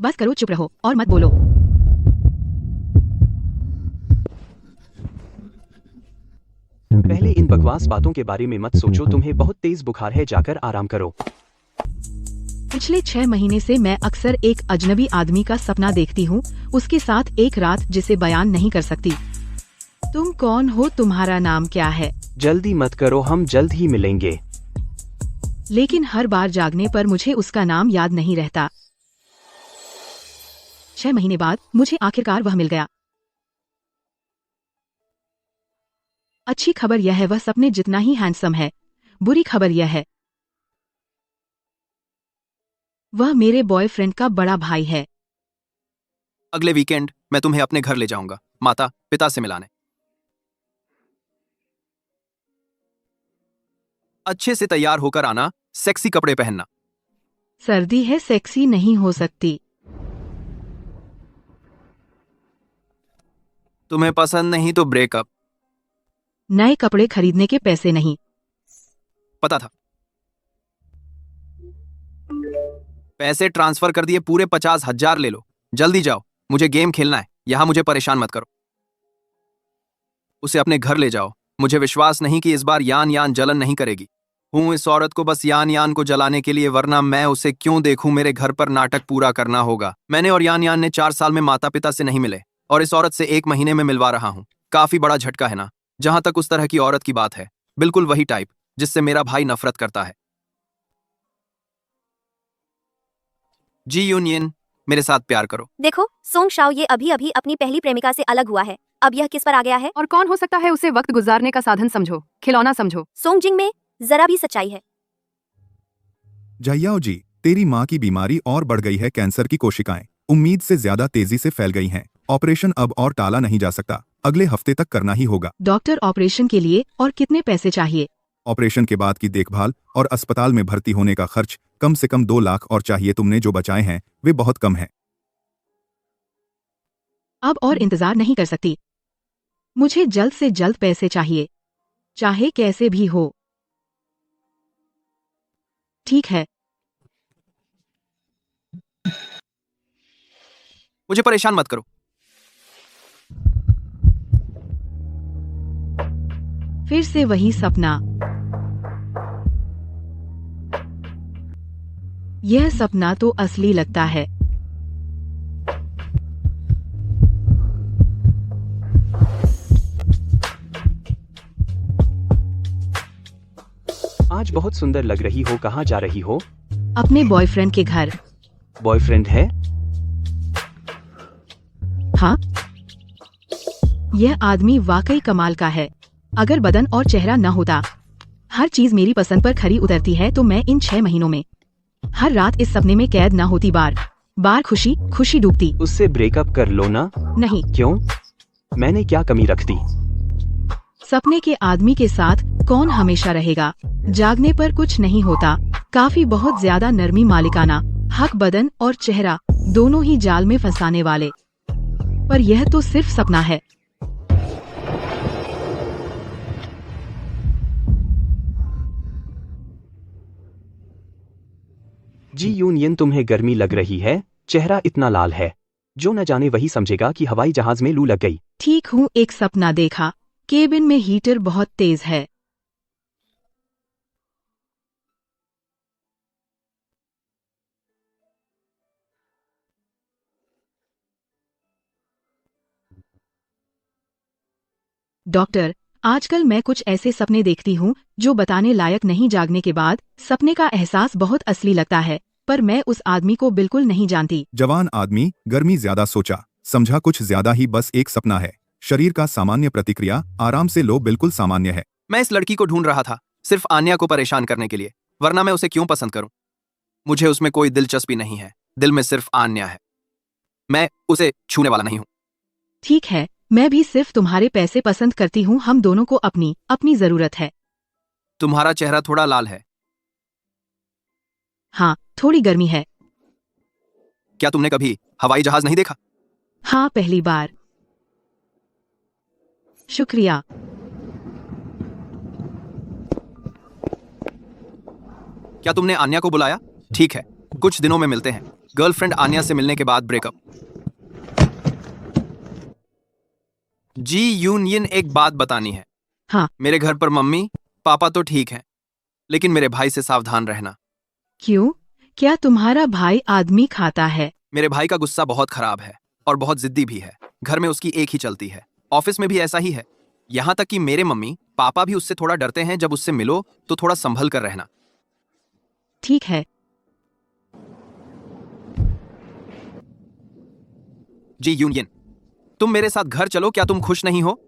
बस करो, चुप रहो और मत बोलो। पहले इन बकवास बातों के बारे में मत सोचो। तुम्हें बहुत तेज बुखार है, जाकर आराम करो। पिछले 6 महीने से मैं अक्सर एक अजनबी आदमी का सपना देखती हूँ, उसके साथ एक रात जिसे बयान नहीं कर सकती। तुम कौन हो? तुम्हारा नाम क्या है? जल्दी मत करो, हम जल्द ही मिलेंगे। लेकिन हर बार जागने पर मुझे उसका नाम याद नहीं रहता। 6 महीने बाद मुझे आखिरकार वह मिल गया। अच्छी खबर यह है, वह सपने जितना ही हैंडसम है। बुरी खबर यह है, वह मेरे बॉयफ्रेंड का बड़ा भाई है। अगले वीकेंड मैं तुम्हें अपने घर ले जाऊंगा, माता पिता से मिलाने। अच्छे से तैयार होकर आना, सेक्सी कपड़े पहनना। सर्दी है, सेक्सी नहीं हो सकती। तुम्हें पसंद नहीं तो ब्रेकअप। नए कपड़े खरीदने के पैसे नहीं। पता था। पैसे ट्रांसफर कर दिए, पूरे 50,000 ले लो। जल्दी जाओ, मुझे गेम खेलना है। यहां मुझे परेशान मत करो। उसे अपने घर ले जाओ। मुझे विश्वास नहीं कि इस बार यान यान जलन नहीं करेगी। हूं इस औरत को बस यान यान को जलाने के लिए, वरना मैं उसे क्यों देखूं। मेरे घर पर नाटक पूरा करना होगा। मैंने और यान यान ने 4 साल में माता पिता से नहीं मिले, और इस औरत से 1 महीने में मिलवा रहा हूं। काफी बड़ा झटका है ना? जहां तक उस तरह की औरत की बात है, बिल्कुल वही टाइप जिससे मेरा भाई नफरत करता है। जी यूनियन, मेरे साथ प्यार करो। देखो सोंग शाओ, ये अभी अभी अपनी पहली प्रेमिका से अलग हुआ है। अब यह किस पर आ गया है? और कौन हो सकता है? उसे वक्त गुजारने का साधन समझो, खिलौना समझो। सोंग जिंग में जरा भी सच्चाई है? जयाओ जी, तेरी माँ की बीमारी और बढ़ गई है। कैंसर की कोशिकाएं उम्मीद से ज्यादा तेजी से फैल गई हैं। ऑपरेशन अब और टाला नहीं जा सकता, अगले हफ्ते तक करना ही होगा। डॉक्टर, ऑपरेशन के लिए और कितने पैसे चाहिए? ऑपरेशन के बाद की देखभाल और अस्पताल में भर्ती होने का खर्च कम से कम 2 लाख, और चाहिए तुमने जो बचाए हैं वे बहुत कम हैं। अब और इंतजार नहीं कर सकती। मुझे जल्द से जल्द पैसे चाहिए, चाहे कैसे भी हो। ठीक है। मुझे परेशान मत करो। फिर से वही सपना। यह सपना तो असली लगता है। आज बहुत सुंदर लग रही हो। कहाँ जा रही हो? अपने बॉयफ्रेंड के घर। बॉयफ्रेंड है? हाँ। यह आदमी वाकई कमाल का है। अगर बदन और चेहरा न होता, हर चीज मेरी पसंद पर खरी उतरती है, तो मैं इन 6 महीनों में हर रात इस सपने में कैद न होती। बार बार खुशी खुशी डूबती। उससे ब्रेकअप कर लो ना। नहीं। क्यों? मैंने क्या कमी रख दी? सपने के आदमी के साथ कौन हमेशा रहेगा? जागने पर कुछ नहीं होता। काफी बहुत ज्यादा नरमी, मालिकाना हक, बदन और चेहरा दोनों ही जाल में फंसाने वाले। पर यह तो सिर्फ सपना है। जी यूनियन, तुम्हें गर्मी लग रही है। चेहरा इतना लाल है, जो न जाने वही समझेगा कि हवाई जहाज में लू लग गई। ठीक हूँ, एक सपना देखा। केबिन में हीटर बहुत तेज है। डॉक्टर, आजकल मैं कुछ ऐसे सपने देखती हूँ जो बताने लायक नहीं। जागने के बाद सपने का एहसास बहुत असली लगता है, पर मैं उस आदमी को बिल्कुल नहीं जानती। जवान आदमी, गर्मी ज्यादा सोचा समझा कुछ ज्यादा ही, बस एक सपना है। शरीर का सामान्य प्रतिक्रिया, आराम से लो, बिल्कुल सामान्य है। मैं इस लड़की को ढूंढ रहा था, सिर्फ आन्या को परेशान करने के लिए, वरना मैं उसे क्यों पसंद करूं? मुझे उसमें कोई दिलचस्पी नहीं है। दिल में सिर्फ आन्या है। मैं उसे छूने वाला नहीं हूं। ठीक है, मैं भी सिर्फ तुम्हारे पैसे पसंद करती हूँ। हम दोनों को अपनी अपनी जरूरत है। तुम्हारा चेहरा थोड़ा लाल है। हाँ, थोड़ी गर्मी है। क्या तुमने कभी हवाई जहाज नहीं देखा? हाँ, पहली बार। शुक्रिया। क्या तुमने आन्या को बुलाया? ठीक है, कुछ दिनों में मिलते हैं। गर्लफ्रेंड आन्या से मिलने के बाद ब्रेकअप। जी यूनियन, एक बात बतानी है। हाँ। मेरे घर पर मम्मी पापा तो ठीक हैं, लेकिन मेरे भाई से सावधान रहना। क्यों? क्या तुम्हारा भाई आदमी खाता है? मेरे भाई का गुस्सा बहुत खराब है और बहुत जिद्दी भी है। घर में उसकी एक ही चलती है, ऑफिस में भी ऐसा ही है। यहाँ तक कि मेरे मम्मी पापा भी उससे थोड़ा डरते हैं। जब उससे मिलो तो थोड़ा संभल कर रहना। ठीक है। जी यूनियन, तुम मेरे साथ घर चलो। क्या तुम खुश नहीं हो?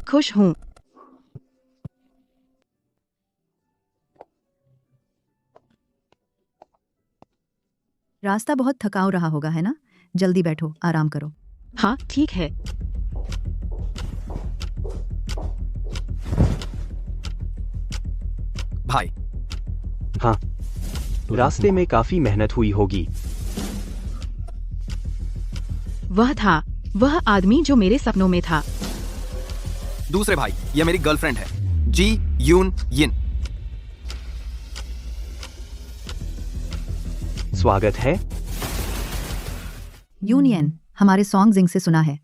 खुश हूँ। रास्ता बहुत थकाऊ रहा होगा, है ना? जल्दी बैठो, आराम करो। हाँ ठीक है। भाई, हाँ, रास्ते में काफी मेहनत हुई होगी। वह आदमी जो मेरे सपनों में था। दूसरे भाई, यह मेरी गर्लफ्रेंड है, जी यूनियन। स्वागत है। यूनियन, हमारे सॉन्ग जिंग से सुना है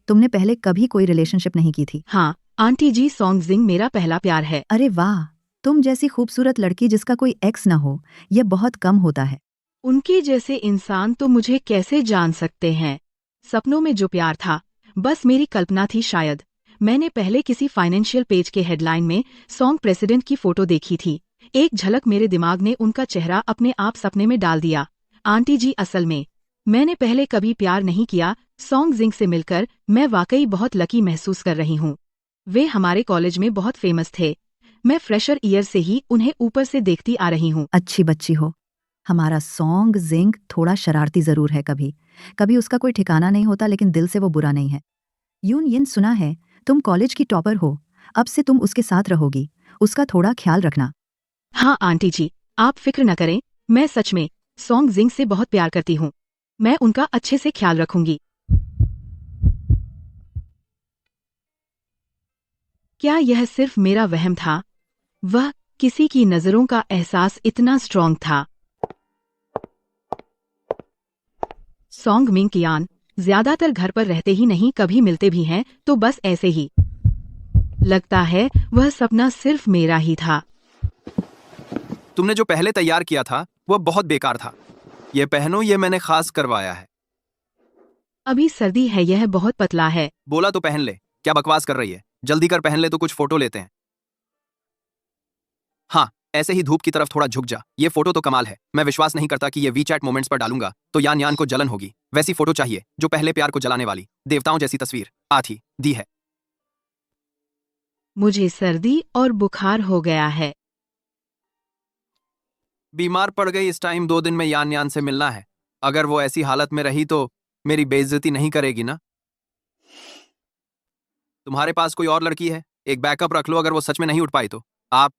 तुमने पहले कभी कोई रिलेशनशिप नहीं की थी। हाँ आंटी जी, सॉन्ग जिंग मेरा पहला प्यार है। अरे वाह, तुम जैसी खूबसूरत लड़की जिसका कोई एक्स न हो, यह बहुत कम होता है। उनके जैसे इंसान तो मुझे कैसे जान सकते हैं? सपनों में जो प्यार था बस मेरी कल्पना थी शायद। मैंने पहले किसी फाइनेंशियल पेज के हेडलाइन में सॉन्ग प्रेसिडेंट की फोटो देखी थी। एक झलक मेरे दिमाग ने उनका चेहरा अपने आप सपने में डाल दिया। आंटी जी, असल में मैंने पहले कभी प्यार नहीं किया। सॉन्ग जिंग से मिलकर मैं वाकई बहुत लकी महसूस कर रही हूँ। वे हमारे कॉलेज में बहुत फेमस थे। मैं फ्रेशर ईयर से ही उन्हें ऊपर से देखती आ रही हूँ। अच्छी बच्ची हो। हमारा सॉन्ग जिंग थोड़ा शरारती जरूर है, कभी कभी उसका कोई ठिकाना नहीं होता, लेकिन दिल से वो बुरा नहीं है। यूनियन, सुना है तुम कॉलेज की टॉपर हो। अब से तुम उसके साथ रहोगी, उसका थोड़ा ख्याल रखना। हाँ आंटी जी, आप फिक्र न करें। मैं सच में सॉन्ग जिंग से बहुत प्यार करती हूँ। मैं उनका अच्छे से ख्याल रखूंगी। क्या यह सिर्फ मेरा वहम था? वह किसी की नजरों का एहसास इतना स्ट्रॉन्ग था। सॉन्ग मिंग कियान ज्यादातर घर पर रहते ही नहीं, कभी मिलते भी हैं तो बस ऐसे ही। लगता है वह सपना सिर्फ मेरा ही था। तुमने जो पहले तैयार किया था वह बहुत बेकार था। ये पहनो, ये मैंने खास करवाया है। अभी सर्दी है, यह बहुत पतला है। बोला तो पहन ले। क्या बकवास कर रही है? जल्दी कर, पहन ले तो कुछ फोटो लेते हैं। हाँ, ऐसे ही धूप की तरफ थोड़ा झुक जा। ये फोटो तो कमाल है। मैं विश्वास नहीं करता कि ये वीचैट मोमेंट्स पर डालूंगा तो यान को जलन होगी। वैसी फोटो चाहिए जो पहले प्यार को जलाने वाली देवताओं जैसी तस्वीर आती दी है। मुझे सर्दी और बुखार हो गया है। बीमार पड़ गई इस टाइम। 2 दिन में यान से मिलना है। अगर वो ऐसी हालत में रही तो मेरी बेइज्जती नहीं करेगी ना? तुम्हारे पास कोई और लड़की है? एक बैकअप रख लो अगर वो सच में नहीं उठ पाई तो। आप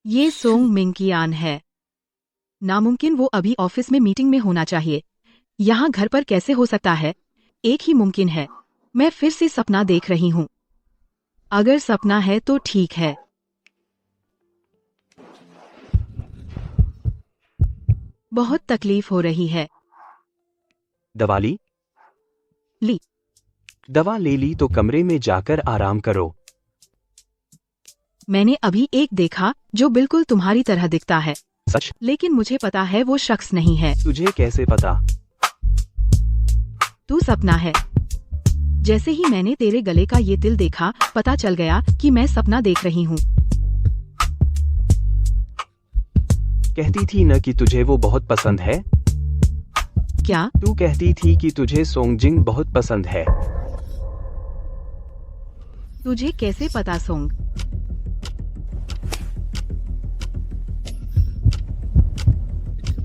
ये सोंग मिंग कियान है। नामुमकिन, वो अभी ऑफिस में मीटिंग में होना चाहिए। यहाँ घर पर कैसे हो सकता है? एक ही मुमकिन है। मैं फिर से सपना देख रही हूँ। अगर सपना है तो ठीक है। बहुत तकलीफ हो रही है। दवा ली? ली। दवा ले ली तो कमरे में जाकर आराम करो। मैंने अभी एक देखा जो बिल्कुल तुम्हारी तरह दिखता है, सच? लेकिन मुझे पता है वो शख्स नहीं है। तुझे कैसे पता? तू सपना है। जैसे ही मैंने तेरे गले का ये तिल देखा, पता चल गया कि मैं सपना देख रही हूँ। कहती थी न कि तुझे वो बहुत पसंद है। क्या? तू कहती थी कि तुझे सोंगजिंग बहुत पसंद है। तुझे कैसे पता सोंग?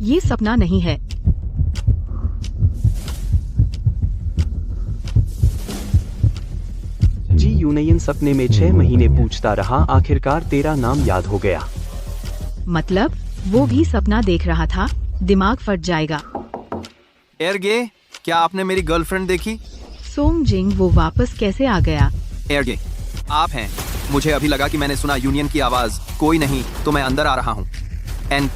ये सपना नहीं है। जी यूनियन सपने में 6 महीने पूछता रहा, आखिरकार तेरा नाम याद हो गया। मतलब वो भी सपना देख रहा था? दिमाग फट जाएगा। एरगे, क्या आपने मेरी गर्लफ्रेंड देखी? सोंग जिंग वो वापस कैसे आ गया? एरगे, आप हैं। मुझे अभी लगा कि मैंने सुना यूनियन की आवाज। कोई नहीं, तो मैं अंदर आ रहा हूँ। एन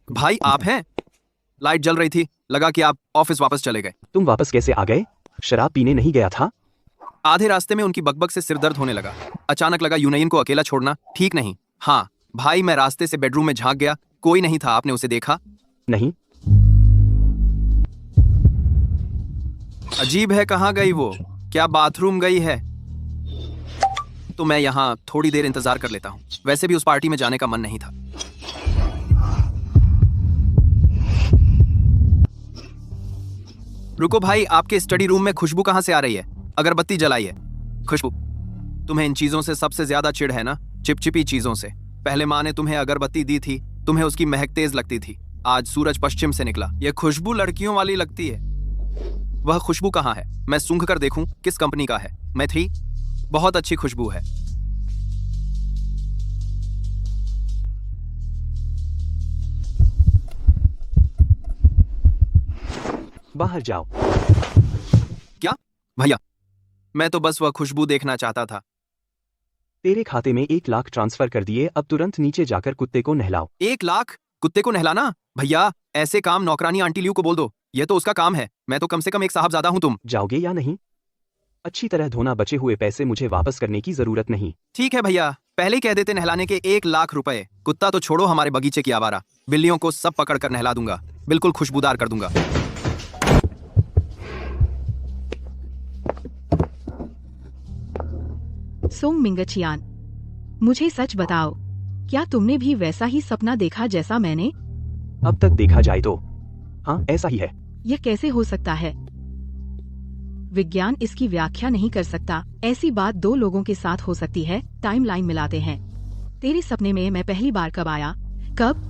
भाई आप हैं? लाइट जल रही थी, लगा कि आप ऑफिस वापस चले गए। तुम वापस कैसे आ गए? शराब पीने नहीं गया था? आधे रास्ते में उनकी बकबक से सिरदर्द होने लगा। अचानक लगा यूनियन को अकेला छोड़ना ठीक नहीं। हाँ भाई, मैं रास्ते से बेडरूम में झांक गया, कोई नहीं था। आपने उसे देखा? नहीं। अजीब है, कहाँ गई वो? क्या बाथरूम गई है? तो मैं यहाँ थोड़ी देर इंतजार कर लेता हूँ। वैसे भी उस पार्टी में जाने का मन नहीं था। रुको भाई, आपके स्टडी रूम में खुशबू कहाँ से आ रही है? अगरबत्ती जलाई है। खुशबू? तुम्हें इन चीजों से सबसे ज्यादा चिढ़ है ना? चिपचिपी चीजों से। पहले माँ ने तुम्हें अगरबत्ती दी थी, तुम्हें उसकी महक तेज लगती थी। आज सूरज पश्चिम से निकला, ये खुशबू लड़कियों वाली लगती है। वह खुशबू कहाँ है? मैं सूंघ कर देखूं किस कंपनी का है। मैथ्री? बहुत अच्छी खुशबू है। बाहर जाओ। क्या? भैया, मैं तो बस वह खुशबू देखना चाहता था। तेरे खाते में 1 लाख ट्रांसफर कर दिए, अब तुरंत नीचे जाकर कुत्ते को नहलाओ। 1 लाख? कुत्ते को नहलाना? भैया, ऐसे काम नौकरानी आंटी ल्यू को बोल दो, यह तो उसका काम है। मैं तो कम से कम एक साहबजादा हूं। तुम जाओगे या नहीं? अच्छी तरह धोना, बचे हुए पैसे मुझे वापस करने की जरूरत नहीं। ठीक है भैया, पहले ही कह देते नहलाने के 1 लाख रुपए। कुत्ता तो छोड़ो, हमारे बगीचे की आवारा बिल्लियों को सब पकड़ कर नहला दूंगा, बिल्कुल खुशबूदार कर दूंगा। सोंग मिंगचियान, मुझे सच बताओ, क्या तुमने भी वैसा ही सपना देखा जैसा मैंने? अब तक देखा जाए तो हाँ, ऐसा ही है। यह कैसे हो सकता है? विज्ञान इसकी व्याख्या नहीं कर सकता। ऐसी बात 2 लोगों के साथ हो सकती है। टाइमलाइन मिलाते हैं। तेरे सपने में मैं पहली बार कब आया? कब?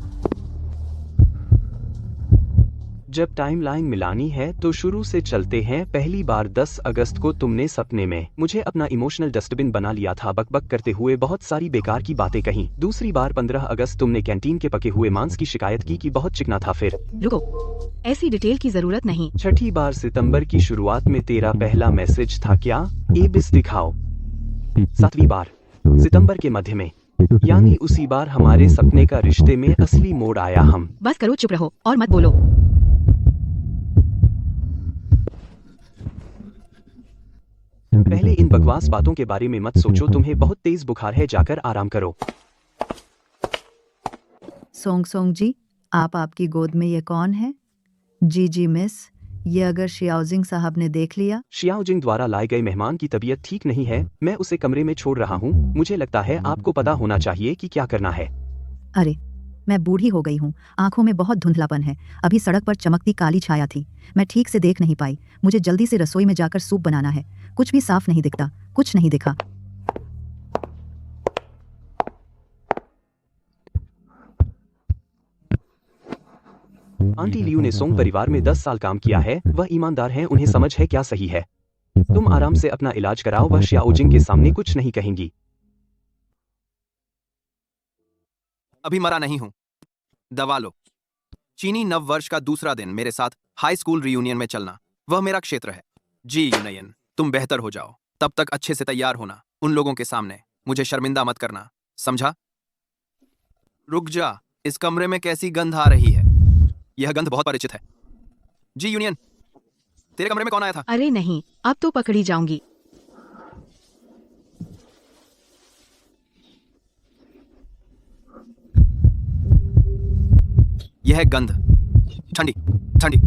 जब टाइमलाइन मिलानी है तो शुरू से चलते हैं। पहली बार 10 अगस्त को तुमने सपने में मुझे अपना इमोशनल डस्टबिन बना लिया था, बकबक करते हुए बहुत सारी बेकार की बातें कहीं। दूसरी बार 15 अगस्त तुमने कैंटीन के पके हुए मांस की शिकायत की कि बहुत चिकना था। फिर रुको, ऐसी डिटेल की जरूरत नहीं। छठी बार सितंबर की शुरुआत में तेरा पहला मैसेज था, क्या एबिस दिखाओ। 7वीं बार सितंबर के मध्य में, यानी उसी बार हमारे सपने का रिश्ते में असली मोड़ आया। हम बस करो, चुप रहो और मत बोलो। पहले इन बकवास बातों के बारे में मत सोचो। तुम्हें बहुत तेज बुखार है, जाकर आराम करो। सोंग सोंग जी, आपकी गोद में ये कौन है? जी मिस, ये अगर शियाओजिंग साहब ने देख लिया? शियाओजिंग द्वारा लाए गए मेहमान की तबीयत ठीक नहीं है, मैं उसे कमरे में छोड़ रहा हूँ। मुझे लगता है आपको पता होना चाहिए कि क्या करना है। अरे, मैं बूढ़ी हो गई हूँ, आंखों में बहुत धुंधलापन है। अभी सड़क पर चमकती काली छाया थी, मैं ठीक से देख नहीं पाई। मुझे जल्दी से रसोई में जाकर सूप बनाना है। कुछ भी साफ नहीं दिखता, कुछ नहीं दिखा। आंटी लियू ने सोंग परिवार में 10 साल काम किया है, वह ईमानदार हैं, उन्हें समझ है क्या सही है। तुम आराम से अपना इलाज कराओ, वह शियाओजिंग के सामने कुछ नहीं कहेंगी। अभी मरा नहीं हूं, दवा लो। चीनी नव वर्ष का दूसरा दिन, मेरे साथ हाई स्कूल रियूनियन में चलना, वह मेरा क्षेत्र है। जी यूनियन, तुम बेहतर हो जाओ, तब तक अच्छे से तैयार होना। उन लोगों के सामने मुझे शर्मिंदा मत करना, समझा? रुक जा, इस कमरे में कैसी गंध आ रही है? यह गंध बहुत परिचित है। जी यूनियन, तेरे कमरे में कौन आया था? अरे नहीं, अब तो पकड़ी जाऊंगी। यह गंध ठंडी ठंडी,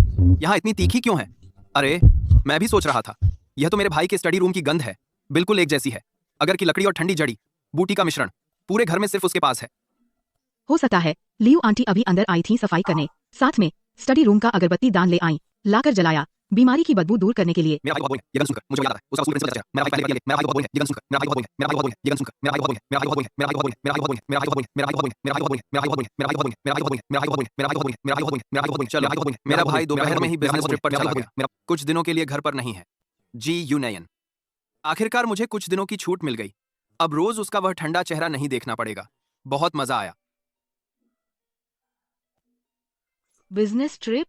यहाँ इतनी तीखी क्यों है? अरे, मैं भी सोच रहा था, यह तो मेरे भाई के स्टडी रूम की गंध है, बिल्कुल एक जैसी है। अगर की लकड़ी और ठंडी जड़ी बूटी का मिश्रण पूरे घर में सिर्फ उसके पास है। हो सकता है लियू आंटी अभी अंदर आई थी सफाई करने, साथ में स्टडी रूम का अगरबत्ती दान ले आई, लाकर जलाया, बीमारी की बदबू दूर करने के लिए। मेरा भाई बहुत बोल है, ये गंध सुनकर मुझे याद आता है, उसका स्कूल प्रिंसिपल चाचा। मेरा भाई पहले मेरा भाई बहुत बोल है, ये गंध सुनकर मेरा भाई बहुत बोल है, मेरा भाई बहुत बोल है, ये गंध सुनकर मेरा भाई बहुत बोल है, मेरा भाई बहुत बोल है, मेरा भाई बहुत बोल है, मेरा भाई बहुत बोल है, मेरा भाई बहुत बोल है, मेरा भाई बहुत बोल है, मेरा भाई बहुत बोल है, मेरा भाई बहुत बोल है, मेरा भाई बहुत बोल है, मेरा भाई बहुत बोल है, मेरा भाई बहुत बोल है, मेरा भाई बहुत बोल है, मेरा भाई बहुत बोल है, मेरा भाई बहुत बोल है, चलो मेरा भाई दोपहर में ही बिजनेस ट्रिप पर चला गया, मेरा कुछ दिनों के लिए घर पर नहीं है। जी यूनियन, आखिरकार मुझे कुछ दिनों की छूट मिल गई। अब रोज उसका वह ठंडा चेहरा नहीं देखना पड़ेगा। बहुत मजा आया। Business trip?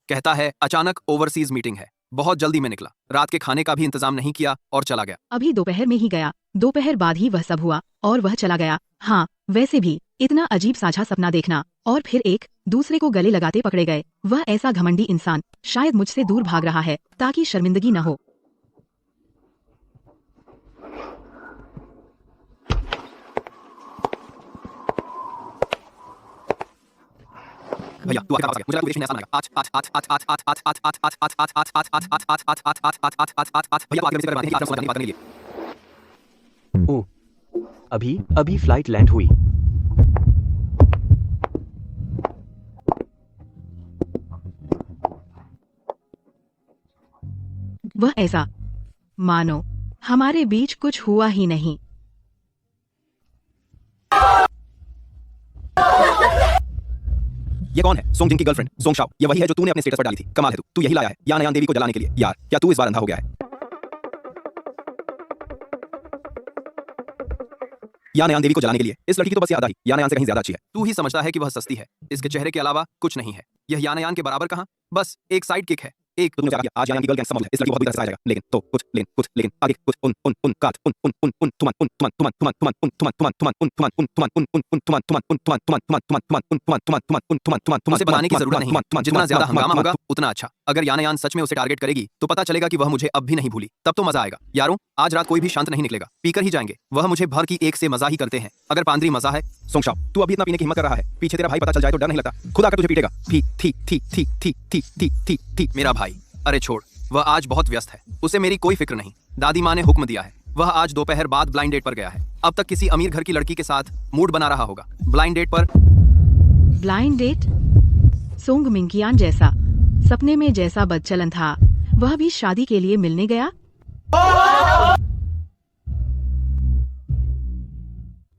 कहता है अचानक ओवरसीज मीटिंग है, बहुत जल्दी में निकला, रात के खाने का भी इंतजाम नहीं किया और चला गया। अभी दोपहर में ही गया, दोपहर बाद ही वह सब हुआ और वह चला गया। हाँ, वैसे भी इतना अजीब साझा सपना देखना और फिर एक दूसरे को गले लगाते पकड़े गए। वह ऐसा घमंडी इंसान शायद मुझसे दूर भाग रहा है ताकि शर्मिंदगी न हो। भैया तू आके वापस आ गया, मुझे लगा तू विदेश में ऐसा ना आएगा। आज भैया तू आके मेरे से बात नहीं की, बात नहीं की। ओ, अभी फ्लाइट लैंड हुई। वह ऐसा मानो हमारे बीच कुछ हुआ ही नहीं। ये कौन है? सोंग जिंग की गर्लफ्रेंड सोंग शाओ। ये वही है जो तूने अपने स्टेटस पर डाली थी। कमाल है तू यही लाया है यान यान देवी को जलाने के लिए। यार क्या तू इस बार अंधा हो गया है? यान यान देवी को जलाने के लिए इस लड़की की तो बस याद आई, यान यान से कहीं ज्यादा अच्छी है। तू ही समझता है कि वह सस्ती है, इसके चेहरे के अलावा कुछ नहीं है। यह यान यान के बराबर कहां, बस एक साइड किक है। एक तो तुमने क्या किया, आज यान की गर्ल गैंग समझ ले, इस लड़की को बहुत बुरी तरह से जाएगा, लेकिन तो कुछ लेकिन आगे कुछ उन काट उसे बताने की जरूरत नहीं, जितना ज्यादा हंगामा होगा उतना अच्छा। अगर यान यान सच में उसे टारगेट करेगी तो पता चलेगा कि वह मुझे अब भी नहीं भूली, तब तो मजा आएगा। यारों आज रात कोई भी शांत नहीं निकलेगा, पीकर ही जाएंगे। वह मुझे भर की एक से मजा ही करते हैं। अगर पांद्री मजा है, सोंग शाओ तू अभी इतना पीने की हिम्मत कर रहा है, पीछे तेरा भाई पता चल जाए तो डर नहीं लगता, खुद आकर तुझे पीटेगा। ठीक मेरा भाई, अरे छोड़, वह आज बहुत व्यस्त है, उसे मेरी कोई फिक्र नहीं। दादी माँ ने हुक्म दिया है, वह आज दोपहर बाद ब्लाइंड डेट पर गया है। अब तक किसी अमीर घर की लड़की के साथ मूड बना रहा होगा। ब्लाइंड डेट पर ब्लाइंड डेट? सोंग मिंकियान जैसा सपने में जैसा बदचलन था, वह भी शादी के लिए मिलने गया।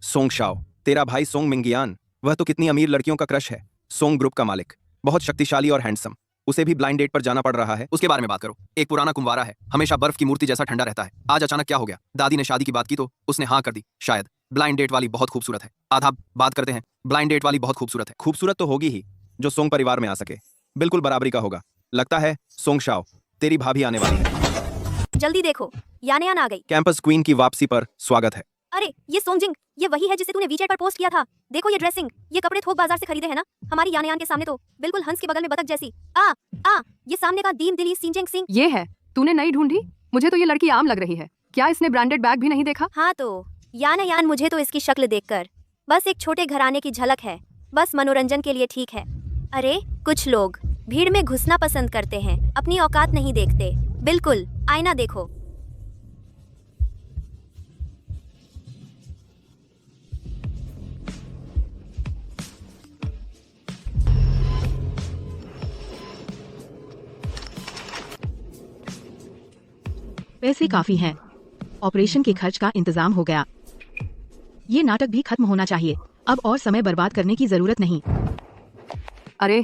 सोंग शाओ, तेरा भाई सोंग मिंगियान, वह तो कितनी अमीर लड़कियों का क्रश है। सोंग ग्रुप का मालिक, बहुत शक्तिशाली और हैंडसम, उसे भी ब्लाइंड डेट पर जाना पड़ रहा है। उसके बारे में बात करो। एक पुराना कुंवारा है, हमेशा बर्फ की मूर्ति जैसा ठंडा रहता है। आज अचानक क्या हो गया? दादी ने शादी की बात की तो उसने हाँ कर दी। शायद ब्लाइंड डेट वाली बहुत खूबसूरत है। आधा बात करते हैं। ब्लाइंड डेट वाली बहुत खूबसूरत है। खूबसूरत तो होगी ही, जो सोंग परिवार में आ सके, बिल्कुल बराबरी का होगा। लगता है सोंग शाओ तेरी भाभी आने वाली है। जल्दी देखो, यान यान आ गई। कैंपस क्वीन की वापसी पर स्वागत है। अरे ये सोंगजिंग, ये वही है जिसे तूने वीचैट पर पोस्ट किया था। देखो ये ड्रेसिंग, ये कपड़े थोक बाजार से खरीदे हैं ना? हमारी यान यान के सामने तो बिल्कुल हंस के बगल में बतख जैसी। ये सामने का दीम दिली सिंजेंग सिंह। ये है, तूने नई ढूंढी? मुझे तो ये लड़की आम लग रही है। क्या इसने ब्रांडेड बैग भी नहीं देखा? हाँ तो यान यान, मुझे तो इसकी शक्ल देखकर बस एक छोटे घराने की झलक है, बस मनोरंजन के लिए ठीक है। अरे कुछ लोग भीड़ में घुसना पसंद करते हैं, अपनी औकात नहीं देखते। बिल्कुल, आईना देखो। पैसे काफी हैं, ऑपरेशन के खर्च का इंतजाम हो गया। ये नाटक भी खत्म होना चाहिए, अब और समय बर्बाद करने की जरूरत नहीं। अरे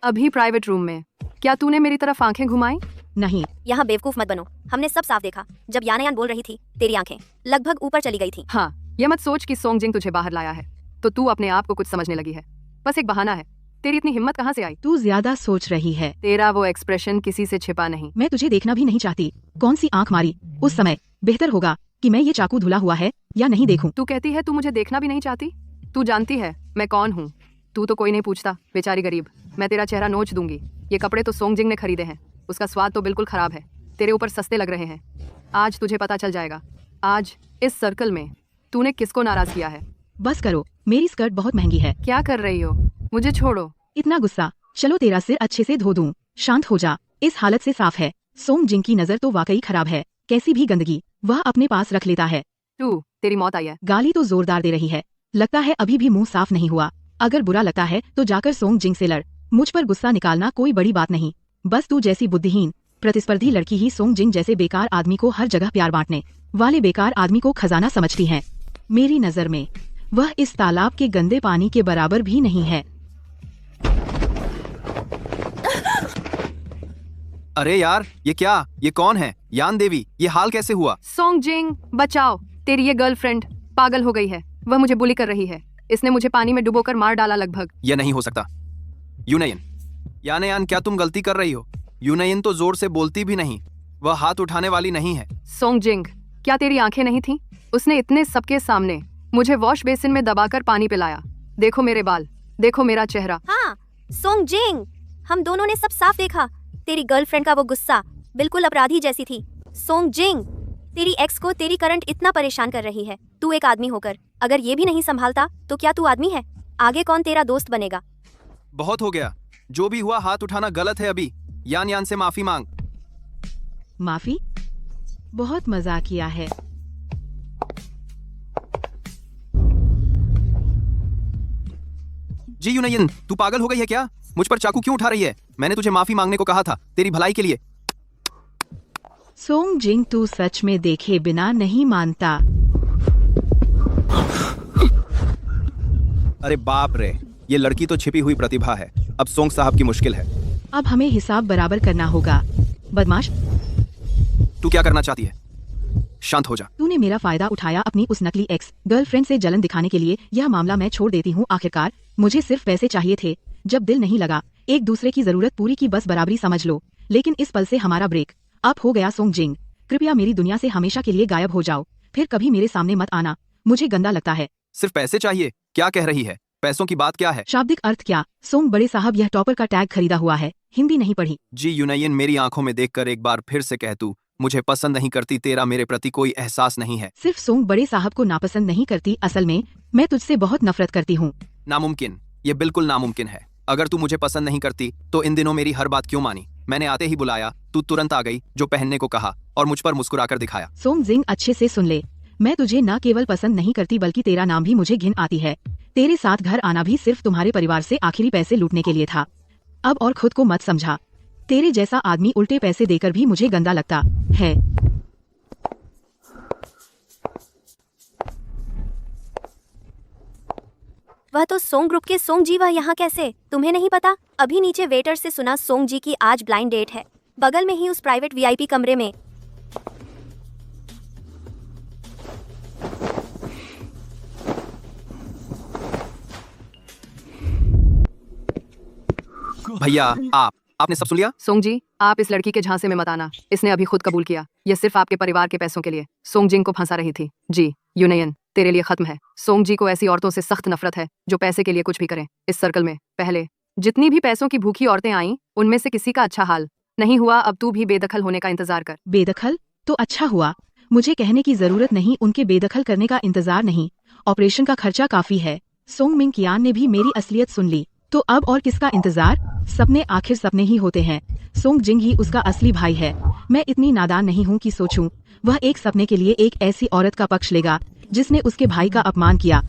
अभी प्राइवेट रूम में, क्या तूने मेरी तरफ आंखें घुमाई? नहीं, यहाँ बेवकूफ मत बनो, हमने सब साफ देखा। जब यान यान बोल रही थी, तेरी आंखें लगभग ऊपर चली गई थी। हाँ, ये मत सोच कि सोंग जिंग तुझे बाहर लाया है तो तू अपने आप को कुछ समझने लगी है। बस एक बहाना है। तेरी इतनी हिम्मत कहाँ से आई? तू ज्यादा सोच रही है। तेरा वो एक्सप्रेशन किसी से छिपा नहीं। मैं तुझे देखना भी नहीं चाहती। कौन सी आंख मारी उस समय? बेहतर होगा कि मैं ये चाकू धुला हुआ है या नहीं देखूं। तू कहती है तू मुझे देखना भी नहीं चाहती? तू जानती है मैं कौन हूँ? तू तो कोई नहीं पूछता, बेचारी गरीब। मैं तेरा चेहरा नोच दूंगी। ये कपड़े तो सोंग जिंग ने खरीदे हैं, उसका स्वाद तो बिल्कुल खराब है, तेरे ऊपर सस्ते लग रहे हैं। आज तुझे पता चल जाएगा, आज इस सर्कल में तूने किसको नाराज किया है। बस करो, मेरी स्कर्ट बहुत महंगी है। क्या कर रही हो? मुझे छोड़ो। इतना गुस्सा? चलो तेरा सिर अच्छे से धो दूं। शांत हो जा, इस हालत से साफ है सोंग जिंग की नजर तो वाकई खराब है। कैसी भी गंदगी वह अपने पास रख लेता है। तेरी मौत आई है। गाली तो जोरदार दे रही है, लगता है अभी भी मुंह साफ नहीं हुआ। अगर बुरा लगता है तो जाकर सोंग जिंग से लड़। मुझ पर गुस्सा निकालना कोई बड़ी बात नहीं। बस तू जैसी बुद्धिहीन प्रतिस्पर्धी लड़की ही सोंग जिंग जैसे बेकार आदमी को हर जगह प्यार बांटने वाले बेकार आदमी को खजाना समझती है। मेरी नजर में वह इस तालाब के गंदे पानी के बराबर भी नहीं है। अरे यार ये क्या, ये कौन है? यान देवी, ये हाल कैसे हुआ? सोंग जिंग बचाओ, तेरी ये गर्लफ्रेंड पागल हो गई है। वह मुझे बुली कर रही है। इसने मुझे पानी में डुबोकर मार डाला लगभग। यह नहीं हो सकता। यूनयन, यान क्या तुम गलती कर रही हो? यूनयन तो जोर से बोलती भी नहीं, वह हाथ उठाने वाली नहीं है। सोंगजिंग, क्या तेरी आंखें नहीं थीं? उसने इतने सबके सामने मुझे वॉश बेसिन में दबाकर पानी पिलाया। देखो मेरे बाल, देखो मेरा चेहरा। हाँ सोंगजिंग, हम दोनों ने सब साफ देखा। तेरी गर्लफ्रेंड का वो गुस्सा बिल्कुल अपराधी जैसी थी। सोंगजिंग, तेरी एक्स को तेरी करंट इतना परेशान कर रही है। तू एक आदमी होकर अगर ये भी नहीं संभालता तो क्या तू आदमी है? आगे कौन तेरा दोस्त बनेगा? बहुत हो गया, जो भी हुआ हाथ उठाना गलत है। अभी यान से माफी मांग। माफी? बहुत मजाक किया है। जी यूनयन, तू पागल हो गई है क्या? मुझ पर चाकू क्यों उठा रही है? मैंने तुझे माफी मांगने को कहा था, तेरी भलाई के लिए। सोंगजिंग, तू सच में देखे बिना नहीं मानता। अरे बाप रे, ये लड़की तो छिपी हुई प्रतिभा है। अब सोंग साहब की मुश्किल है। अब हमें हिसाब बराबर करना होगा। बदमाश, तू क्या करना चाहती है? शांत हो जा। तूने मेरा फायदा उठाया अपनी उस नकली एक्स गर्लफ्रेंड से जलन दिखाने के लिए। यह मामला मैं छोड़ देती हूँ। आखिरकार मुझे सिर्फ पैसे चाहिए थे। जब दिल नहीं लगा, एक दूसरे की जरूरत पूरी की बस बराबरी समझ लो। लेकिन इस पल से हमारा ब्रेक अप हो गया। सोंगजिंग, कृपया मेरी दुनिया से हमेशा के लिए गायब हो जाओ। फिर कभी मेरे सामने मत आना, मुझे गंदा लगता है। सिर्फ पैसे चाहिए? क्या कह रही है? पैसों की बात क्या है? शाब्दिक अर्थ क्या? सोंग बड़े साहब, यह टॉपर का टैग खरीदा हुआ है। हिंदी नहीं पढ़ी। जी यूनयन, मेरी आंखों में देखकर एक बार फिर से कह, तू मुझे पसंद नहीं करती। तेरा मेरे प्रति कोई एहसास नहीं है। सिर्फ सोंग बड़े साहब को नापसंद नहीं करती, असल में मैं तुझसे बहुत नफरत करती हूँ। नामुमकिन, ये बिल्कुल नामुमकिन है। अगर तू मुझे पसंद नहीं करती तो इन दिनों मेरी हर बात क्यों मानी? मैंने आते ही बुलाया, तू तुरंत आ गई, जो पहनने को कहा और मुझ पर मुस्कुराकर दिखाया। सोंगजिंग, अच्छे से सुन ले, मैं तुझे न केवल पसंद नहीं करती बल्कि तेरा नाम भी मुझे घिन आती है। तेरे साथ घर आना भी सिर्फ तुम्हारे परिवार से आखिरी पैसे लूटने के लिए था। अब और खुद को मत समझा। तेरे जैसा आदमी उल्टे पैसे देकर भी मुझे गंदा लगता है। वह तो सोंग ग्रुप के सोंग जी, वह यहाँ कैसे? तुम्हें नहीं पता? अभी नीचे वेटर से सुना सोंग जी की आज ब्लाइंड डेट है, बगल में ही उस प्राइवेट वीआईपी कमरे में। भैया, आपने सब सुन लिया? सोंगजी, आप इस लड़की के झांसे में मत आना। इसने अभी खुद कबूल किया, यह सिर्फ आपके परिवार के पैसों के लिए सोंगजिंग को फंसा रही थी। जी यूनयन, तेरे लिए खत्म है। सोंगजी को ऐसी औरतों से सख्त नफरत है जो पैसे के लिए कुछ भी करें। इस सर्कल में पहले जितनी भी पैसों की भूखी औरतें आईं, उनमें से किसी का अच्छा हाल नहीं हुआ। अब तू भी बेदखल होने का इंतजार कर। बेदखल तो अच्छा हुआ, मुझे कहने की जरूरत नहीं, उनके बेदखल करने का इंतजार नहीं। ऑपरेशन का खर्चा काफी है। सोंग मिंग कियान ने भी मेरी असलियत सुन ली, तो अब और किसका इंतजार? सपने आखिर सपने ही होते हैं। सोंग जिंग ही उसका असली भाई है। मैं इतनी नादान नहीं हूँ कि सोचूं वह एक सपने के लिए एक ऐसी औरत का पक्ष लेगा जिसने उसके भाई का अपमान किया।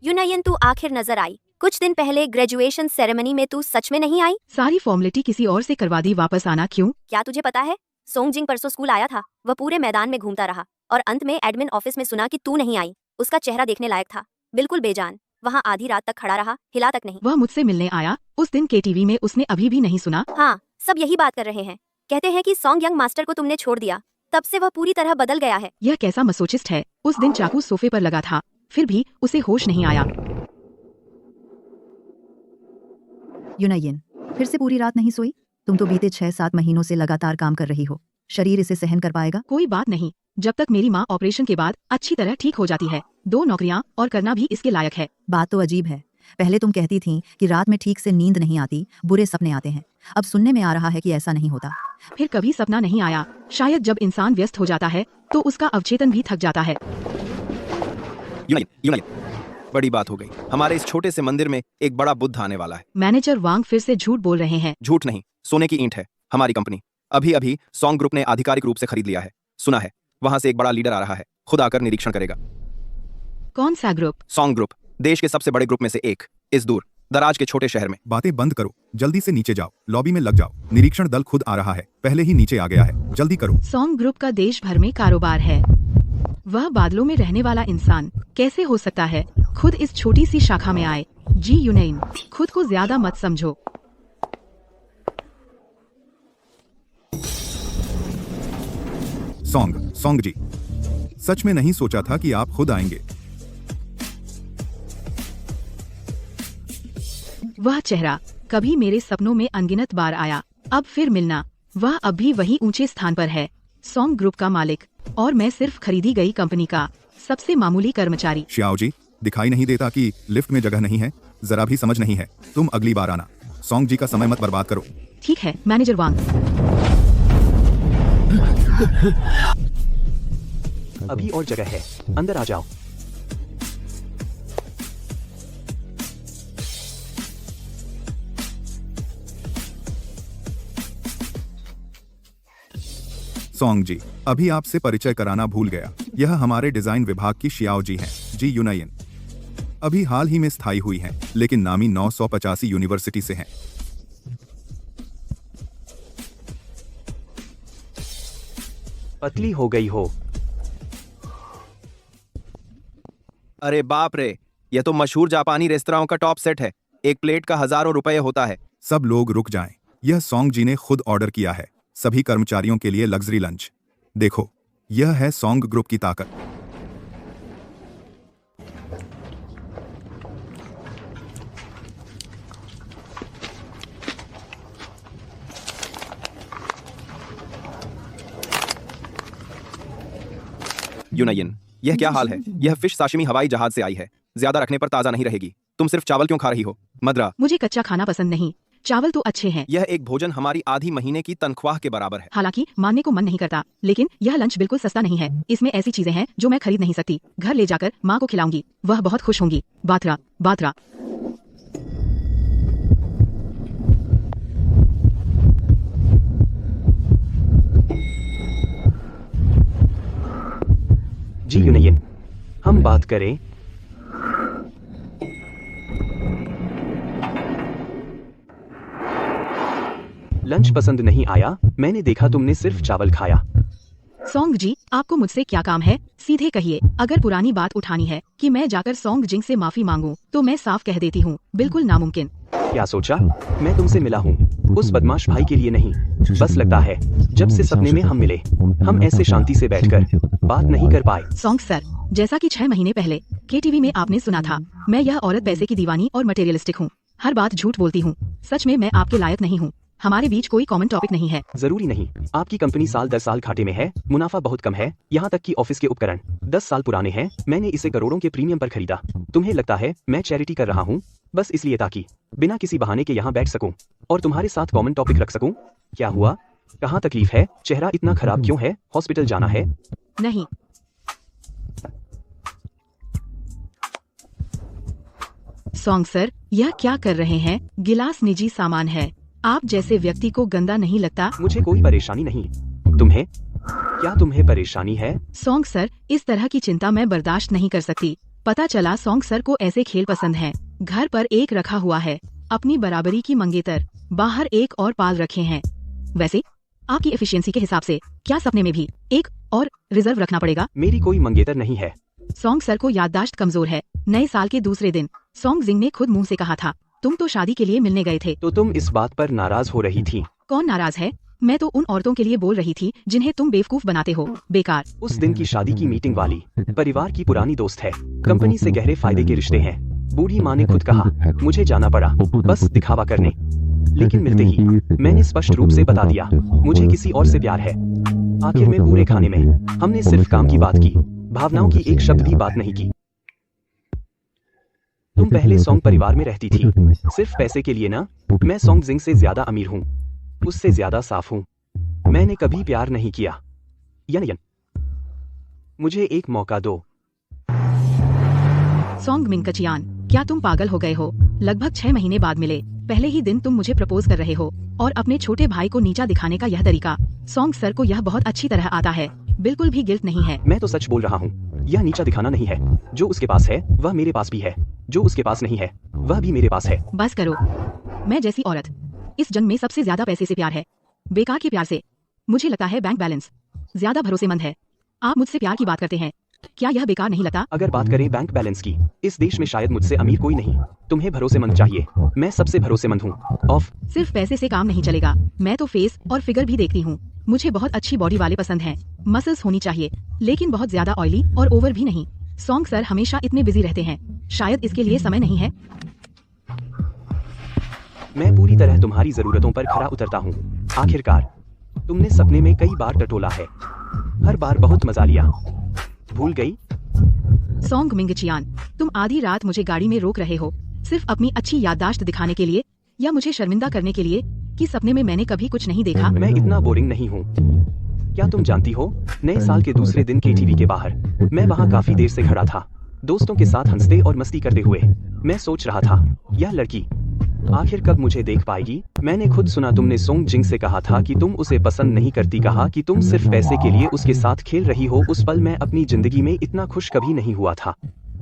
यूनयन, तू आखिर नजर आई। कुछ दिन पहले ग्रेजुएशन सेरेमनी में तू सच में नहीं आई? सारी फॉर्मेलिटी किसी और से करवा दी, वापस आना क्यों? क्या तुझे पता है, सोंगजिंग परसों स्कूल आया था। वह पूरे मैदान में घूमता रहा और अंत में एडमिन ऑफिस में सुना कि तू नहीं आई। उसका चेहरा देखने लायक था, बिल्कुल बेजान। वहाँ आधी रात तक खड़ा रहा, हिला तक नहीं। वह मुझसे मिलने आया उस दिन केटीवी में, उसने अभी भी नहीं सुना? हाँ, सब यही बात कर रहे हैं। कहते हैं कि सोंग यंग मास्टर को तुमने छोड़ दिया, तब से वह पूरी तरह बदल गया है। यह कैसा मसोचिस्ट है? उस दिन चाकू सोफे पर लगा था, फिर भी उसे होश नहीं आया। यूनयन, फिर से पूरी रात नहीं सोई? तुम तो बीते 6-7 महीनों से लगातार काम कर रही हो। शरीर इसे सहन कर पाएगा? कोई बात नहीं, जब तक मेरी माँ ऑपरेशन के बाद अच्छी तरह ठीक हो जाती है। 2 नौकरियाँ और करना भी इसके लायक है। बात तो अजीब है। पहले तुम कहती थीं कि रात में ठीक से नींद नहीं आती, बुरे सपने आते हैं। अब सुनने में आ रहा है कि ऐसा नहीं होता। फिर कभी सपना नहीं आया। शायद जब इंसान व्यस्त हो जाता है तो उसका अवचेतन भी थक जाता है। यूनयन, बड़ी बात हो गई। हमारे इस छोटे से मंदिर में एक बड़ा बुद्ध आने वाला है। मैनेजर वांग फिर से झूठ बोल रहे हैं। झूठ नहीं, सोने की ईंट है हमारी कंपनी। अभी अभी सोंग ग्रुप ने आधिकारिक रूप से खरीद लिया है। सुना है वहां से एक बड़ा लीडर आ रहा है, खुद आकर निरीक्षण करेगा। कौन सा ग्रुप? सोंग ग्रुप, देश के सबसे बड़े ग्रुप में से एक। इस दूर दराज के छोटे शहर में। बातें बंद करो, जल्दी से नीचे जाओ, लॉबी में लग जाओ। निरीक्षण दल खुद आ रहा है, पहले ही नीचे आ गया है, जल्दी करो। सॉन्ग ग्रुप का देश भर में कारोबार है। वह बादलों में रहने वाला इंसान कैसे हो सकता है खुद इस छोटी सी शाखा में आए। जी यूनाइन, खुद को ज्यादा मत समझो। सॉन्ग जी, सच में नहीं सोचा था कि आप खुद आएंगे। वह चेहरा कभी मेरे सपनों में अनगिनत बार आया, अब फिर मिलना। वह अब भी वही ऊंचे स्थान पर है, सॉन्ग ग्रुप का मालिक, और मैं सिर्फ खरीदी गई कंपनी का सबसे मामूली कर्मचारी। श्याओ जी, दिखाई नहीं देता कि लिफ्ट में जगह नहीं है? जरा भी समझ नहीं है। तुम अगली बार आना। सॉन्ग जी का समय मत बर्बाद करो। ठीक है मैनेजर वांग। अभी और जगह है, अंदर आ जाओ। सॉन्ग जी, अभी आपसे परिचय कराना भूल गया। यह हमारे डिजाइन विभाग की शियाओ जी हैं। जी यूनाइन अभी हाल ही में स्थायी हुई हैं, लेकिन नामी 985 यूनिवर्सिटी से हैं। पतली हो गई हो। अरे बाप रे, यह तो मशहूर जापानी रेस्तराओं का टॉप सेट है। एक प्लेट का हजारों रुपए होता है। सब लोग रुक जाएं। यह सॉन्ग जी ने खुद ऑर्डर किया है, सभी कर्मचारियों के लिए लग्जरी लंच। देखो, यह है सॉन्ग ग्रुप की ताकत। यूनाइन, यह क्या हाल है? यह फिश साशिमी हवाई जहाज से आई है, ज्यादा रखने पर ताजा नहीं रहेगी। तुम सिर्फ चावल क्यों खा रही हो? मदरा, मुझे कच्चा खाना पसंद नहीं, चावल तो अच्छे हैं। यह एक भोजन हमारी आधी महीने की तनख्वाह के बराबर है। हालांकि मानने को मन नहीं करता, लेकिन यह लंच बिल्कुल सस्ता नहीं है। इसमें ऐसी चीजें हैं जो मैं खरीद नहीं सकती। घर ले जाकर माँ को खिलाऊंगी, वह बहुत खुश होंगी। बात्रा बात्रा। जी यूनाइन, हम बात करें। लंच पसंद नहीं आया? मैंने देखा तुमने सिर्फ चावल खाया। सॉन्ग जी, आपको मुझसे क्या काम है? सीधे कहिए। अगर पुरानी बात उठानी है कि मैं जाकर सॉन्ग जिंग से माफी मांगूं, तो मैं साफ कह देती हूँ, बिल्कुल नामुमकिन। क्या सोचा? मैं तुमसे मिला हूँ, उस बदमाश भाई के लिए नहीं। बस लगता है जब से सपने में हम मिले, हम ऐसे शांति से बैठकर बात नहीं कर पाए। सॉन्ग सर, जैसा कि 6 महीने पहले KTV में आपने सुना था, मैं यह औरत पैसे की दीवानी और मटेरियलिस्टिक हूँ। हर बात झूठ बोलती हूँ। सच में मैं आपके लायक नहीं हूँ। हमारे बीच कोई कॉमन टॉपिक नहीं है। जरूरी नहीं। आपकी कंपनी साल 10 साल घाटे में है, मुनाफा बहुत कम है, यहाँ तक कि ऑफिस के उपकरण 10 साल पुराने हैं। मैंने इसे करोड़ों के प्रीमियम पर खरीदा। तुम्हें लगता है मैं चैरिटी कर रहा हूँ बस इसलिए ताकि बिना किसी बहाने के यहाँ बैठ सकूं और तुम्हारे साथ कॉमन टॉपिक रख सकूं? क्या हुआ? कहाँ तकलीफ है? चेहरा इतना खराब क्यों है? हॉस्पिटल जाना है? नहीं। सॉन्ग सर, यह क्या कर रहे हैं? गिलास निजी सामान है। आप जैसे व्यक्ति को गंदा नहीं लगता? मुझे कोई परेशानी नहीं। तुम्हें? क्या तुम्हें परेशानी है? सॉन्ग सर, इस तरह की चिंता मैं बर्दाश्त नहीं कर सकती। पता चला सॉन्ग सर को ऐसे खेल पसंद हैं। घर पर एक रखा हुआ है, अपनी बराबरी की मंगेतर। बाहर एक और पाल रखे हैं। वैसे आपकी एफिशिएंसी के हिसाब से क्या सपने में भी एक और रिजर्व रखना पड़ेगा? मेरी कोई मंगेतर नहीं है। सॉन्ग सर को याददाश्त कमजोर है। नए साल के दूसरे दिन सॉन्ग जिंग ने खुद मुंह से कहा था, तुम तो शादी के लिए मिलने गए थे। तो तुम इस बात पर नाराज हो रही थी? कौन नाराज है? मैं तो उन औरतों के लिए बोल रही थी जिन्हें तुम बेवकूफ बनाते हो। बेकार। उस दिन की शादी की मीटिंग वाली परिवार की पुरानी दोस्त है, कंपनी से गहरे फायदे के रिश्ते हैं। बूढ़ी माँ ने खुद कहा, मुझे जाना पड़ा बस दिखावा करने। लेकिन मिलते ही मैंने स्पष्ट रूप से बता दिया, मुझे किसी और से प्यार है। आखिर में पूरे खाने में हमने सिर्फ काम की बात की, भावनाओं की एक शब्द भी बात नहीं की। तुम पहले सॉन्ग परिवार में रहती थी, सिर्फ पैसे के लिए ना। मैं सॉन्ग जिंग से ज्यादा अमीर हूँ, उससे ज्यादा साफ हूँ। मैंने कभी प्यार नहीं किया। यन मुझे एक मौका दो। सॉन्ग मिंगकचियान, क्या तुम पागल हो गए हो? लगभग 6 महीने बाद मिले, पहले ही दिन तुम मुझे प्रपोज कर रहे हो और अपने छोटे भाई को नीचा दिखाने का यह तरीका। सॉन्ग सर को यह बहुत अच्छी तरह आता है, बिल्कुल भी गिल्ट नहीं है। मैं तो सच बोल रहा हूँ, यह नीचा दिखाना नहीं है। जो उसके पास है वह मेरे पास भी है। जो उसके पास नहीं है वह भी मेरे पास है। बस करो। मैं जैसी औरत, इस जंग में सबसे ज्यादा पैसे से प्यार है, बेकार के प्यार से। मुझे लगता है बैंक बैलेंस ज्यादा भरोसेमंद है। आप मुझसे प्यार की बात करते हैं, क्या यह बेकार नहीं लगता? अगर बात करें बैंक बैलेंस की, इस देश में शायद मुझसे अमीर कोई नहीं। तुम्हें भरोसेमंद चाहिए, मैं सबसे भरोसेमंद हूँ। ऑफ। सिर्फ पैसे से काम नहीं चलेगा, मैं तो फेस और फिगर भी देखती हूँ। मुझे बहुत अच्छी बॉडी वाले पसंद हैं, मसल्स होनी चाहिए, लेकिन बहुत ज्यादा ऑयली और ओवर भी नहीं। सॉन्ग सर हमेशा इतने बिजी रहते हैं, शायद इसके लिए समय नहीं है। मैं पूरी तरह तुम्हारी जरूरतों पर खरा उतरता हूँ। आखिरकार तुमने सपने में कई बार टटोला है, हर बार बहुत मजा लिया। भूल गई? सॉन्ग मिंगचियान, तुम आधी रात मुझे गाड़ी में रोक रहे हो, सिर्फ अपनी अच्छी याददाश्त दिखाने के लिए या मुझे शर्मिंदा करने के लिए कि सपने में मैंने कभी कुछ नहीं देखा? मैं इतना बोरिंग नहीं हूँ। क्या तुम जानती हो, नए साल के दूसरे दिन केटीवी के बाहर मैं वहाँ काफी देर से खड़ा था, दोस्तों के साथ हंसते और मस्ती करते हुए। मैं सोच रहा था, यह लड़की आखिर कब मुझे देख पाएगी? मैंने खुद सुना तुमने सोंग जिंग से कहा था कि तुम उसे पसंद नहीं करती, कहा कि तुम सिर्फ पैसे के लिए उसके साथ खेल रही हो। उस पल मैं अपनी जिंदगी में इतना खुश कभी नहीं हुआ था।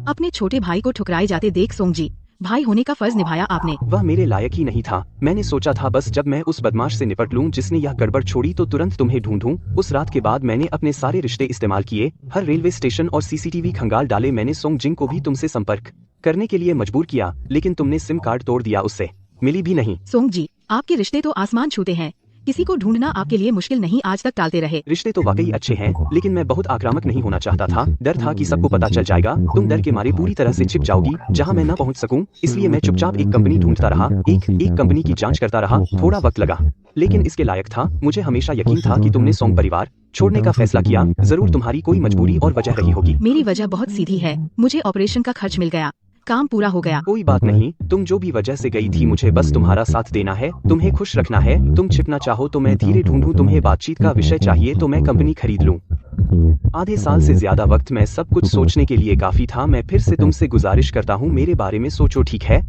अपने छोटे भाई को ठुकराए जाते देख सोंग जी, भाई होने का फर्ज निभाया आपने। वह मेरे लायक ही नहीं था। मैंने सोचा था बस जब मैं उस बदमाश से निपट लूं जिसने यह गड़बड़ छोड़ी तो तुरंत तुम्हें ढूंढूं। उस रात के बाद मैंने अपने सारे रिश्ते इस्तेमाल किए, हर रेलवे स्टेशन और सीसीटीवी खंगाल डाले। मैंने सोंग जिंग को भी तुमसे संपर्क करने के लिए मजबूर किया, लेकिन तुमने सिम कार्ड तोड़ दिया, उससे मिली भी नहीं। सोंग जी, आपके रिश्ते तो आसमान छूते हैं, किसी को ढूंढना आपके लिए मुश्किल नहीं, आज तक टालते रहे। रिश्ते तो वाकई अच्छे हैं, लेकिन मैं बहुत आक्रामक नहीं होना चाहता था। डर था कि सबको पता चल जाएगा, तुम डर के मारे पूरी तरह से छिप जाओगी जहां मैं न पहुंच सकूं। इसलिए मैं चुपचाप एक कंपनी ढूंढता रहा, एक कंपनी की जांच करता रहा। थोड़ा वक्त लगा, लेकिन इसके लायक था। मुझे हमेशा यकीन था कि तुमने सोंग परिवार छोड़ने का फैसला किया, जरूर तुम्हारी कोई मजबूरी और वजह रही होगी। मेरी वजह बहुत सीधी है, मुझे ऑपरेशन का खर्च मिल गया, काम पूरा हो गया। कोई बात नहीं, तुम जो भी वजह से गई थी, मुझे बस तुम्हारा साथ देना है, तुम्हें खुश रखना है। तुम छिपना चाहो तो मैं धीरे ढूंढूं, तुम्हें बातचीत का विषय चाहिए तो मैं कंपनी खरीद लूं। आधे साल से ज्यादा वक्त में सब कुछ सोचने के लिए काफी था। मैं फिर से तुमसे गुजारिश करता हूँ, मेरे बारे में सोचो, ठीक है?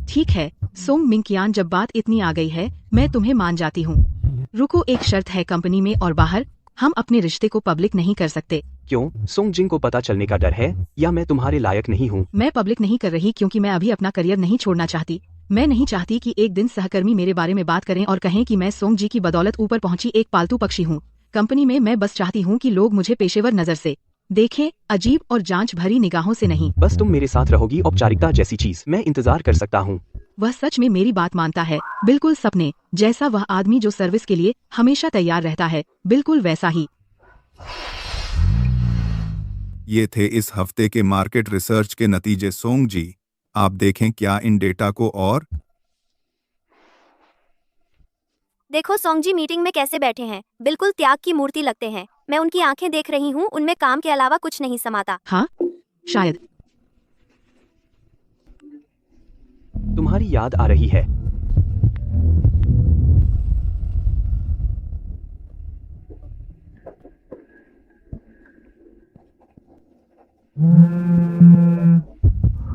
ठीक है सोंग मिंकियान, जब बात इतनी आ गई है मैं तुम्हें मान जाती हूँ। रुको, एक शर्त है, कंपनी में और बाहर हम अपने रिश्ते को पब्लिक नहीं कर सकते। क्यों? सोंग जिंग को पता चलने का डर है या मैं तुम्हारे लायक नहीं हूँ? मैं पब्लिक नहीं कर रही क्योंकि मैं अभी अपना करियर नहीं छोड़ना चाहती। मैं नहीं चाहती कि एक दिन सहकर्मी मेरे बारे में बात करें और कहें कि मैं सोंग जी की बदौलत ऊपर पहुंची एक पालतू पक्षी हूँ। कंपनी में मैं बस चाहती हूँ कि लोग मुझे पेशेवर नजर से देखें, अजीब और जांच भरी निगाहों से नहीं। बस तुम मेरे साथ रहोगी, औपचारिकता जैसी चीज। मैं इंतजार कर सकता हूँ। वह सच में मेरी बात मानता है, बिल्कुल सपने जैसा। वह आदमी जो सर्विस के लिए हमेशा तैयार रहता है, बिल्कुल वैसा ही। ये थे इस हफ्ते के मार्केट रिसर्च के नतीजे। सोंग जी, आप देखें क्या इन डेटा को और देखो सोंग जी मीटिंग में कैसे बैठे हैं, बिल्कुल त्याग की मूर्ति लगते हैं। मैं उनकी आंखें देख रही हूँ, उनमें काम के अलावा कुछ नहीं समाता। हाँ शायद। तुम्हारी याद आ रही है?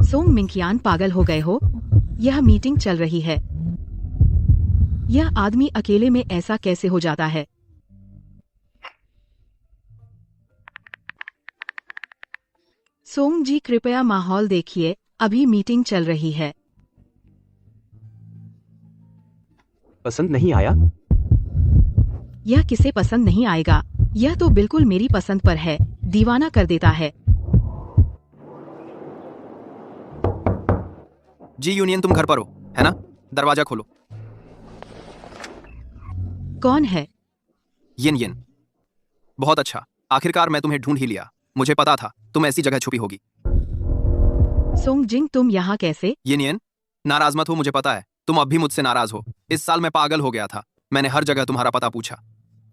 सोंग मिंकियान, पागल हो गए हो? यह मीटिंग चल रही है, यह आदमी अकेले में ऐसा कैसे हो जाता है? सोंग जी कृपया माहौल देखिए, अभी मीटिंग चल रही है। पसंद नहीं आया? यह किसे पसंद नहीं आएगा? यह तो बिल्कुल मेरी पसंद पर है, दीवाना कर देता है। जी यूनियन, तुम घर पर हो है ना? दरवाजा खोलो। कौन है? येन येन। बहुत अच्छा, आखिरकार मैं तुम्हें ढूंढ ही लिया। मुझे पता था तुम ऐसी जगह छुपी होगी। सोंग जिंग, तुम यहाँ कैसे? येन येन, नाराज मत हो, मुझे पता है तुम अब भी मुझसे नाराज हो। इस साल मैं पागल हो गया था, मैंने हर जगह तुम्हारा पता पूछा,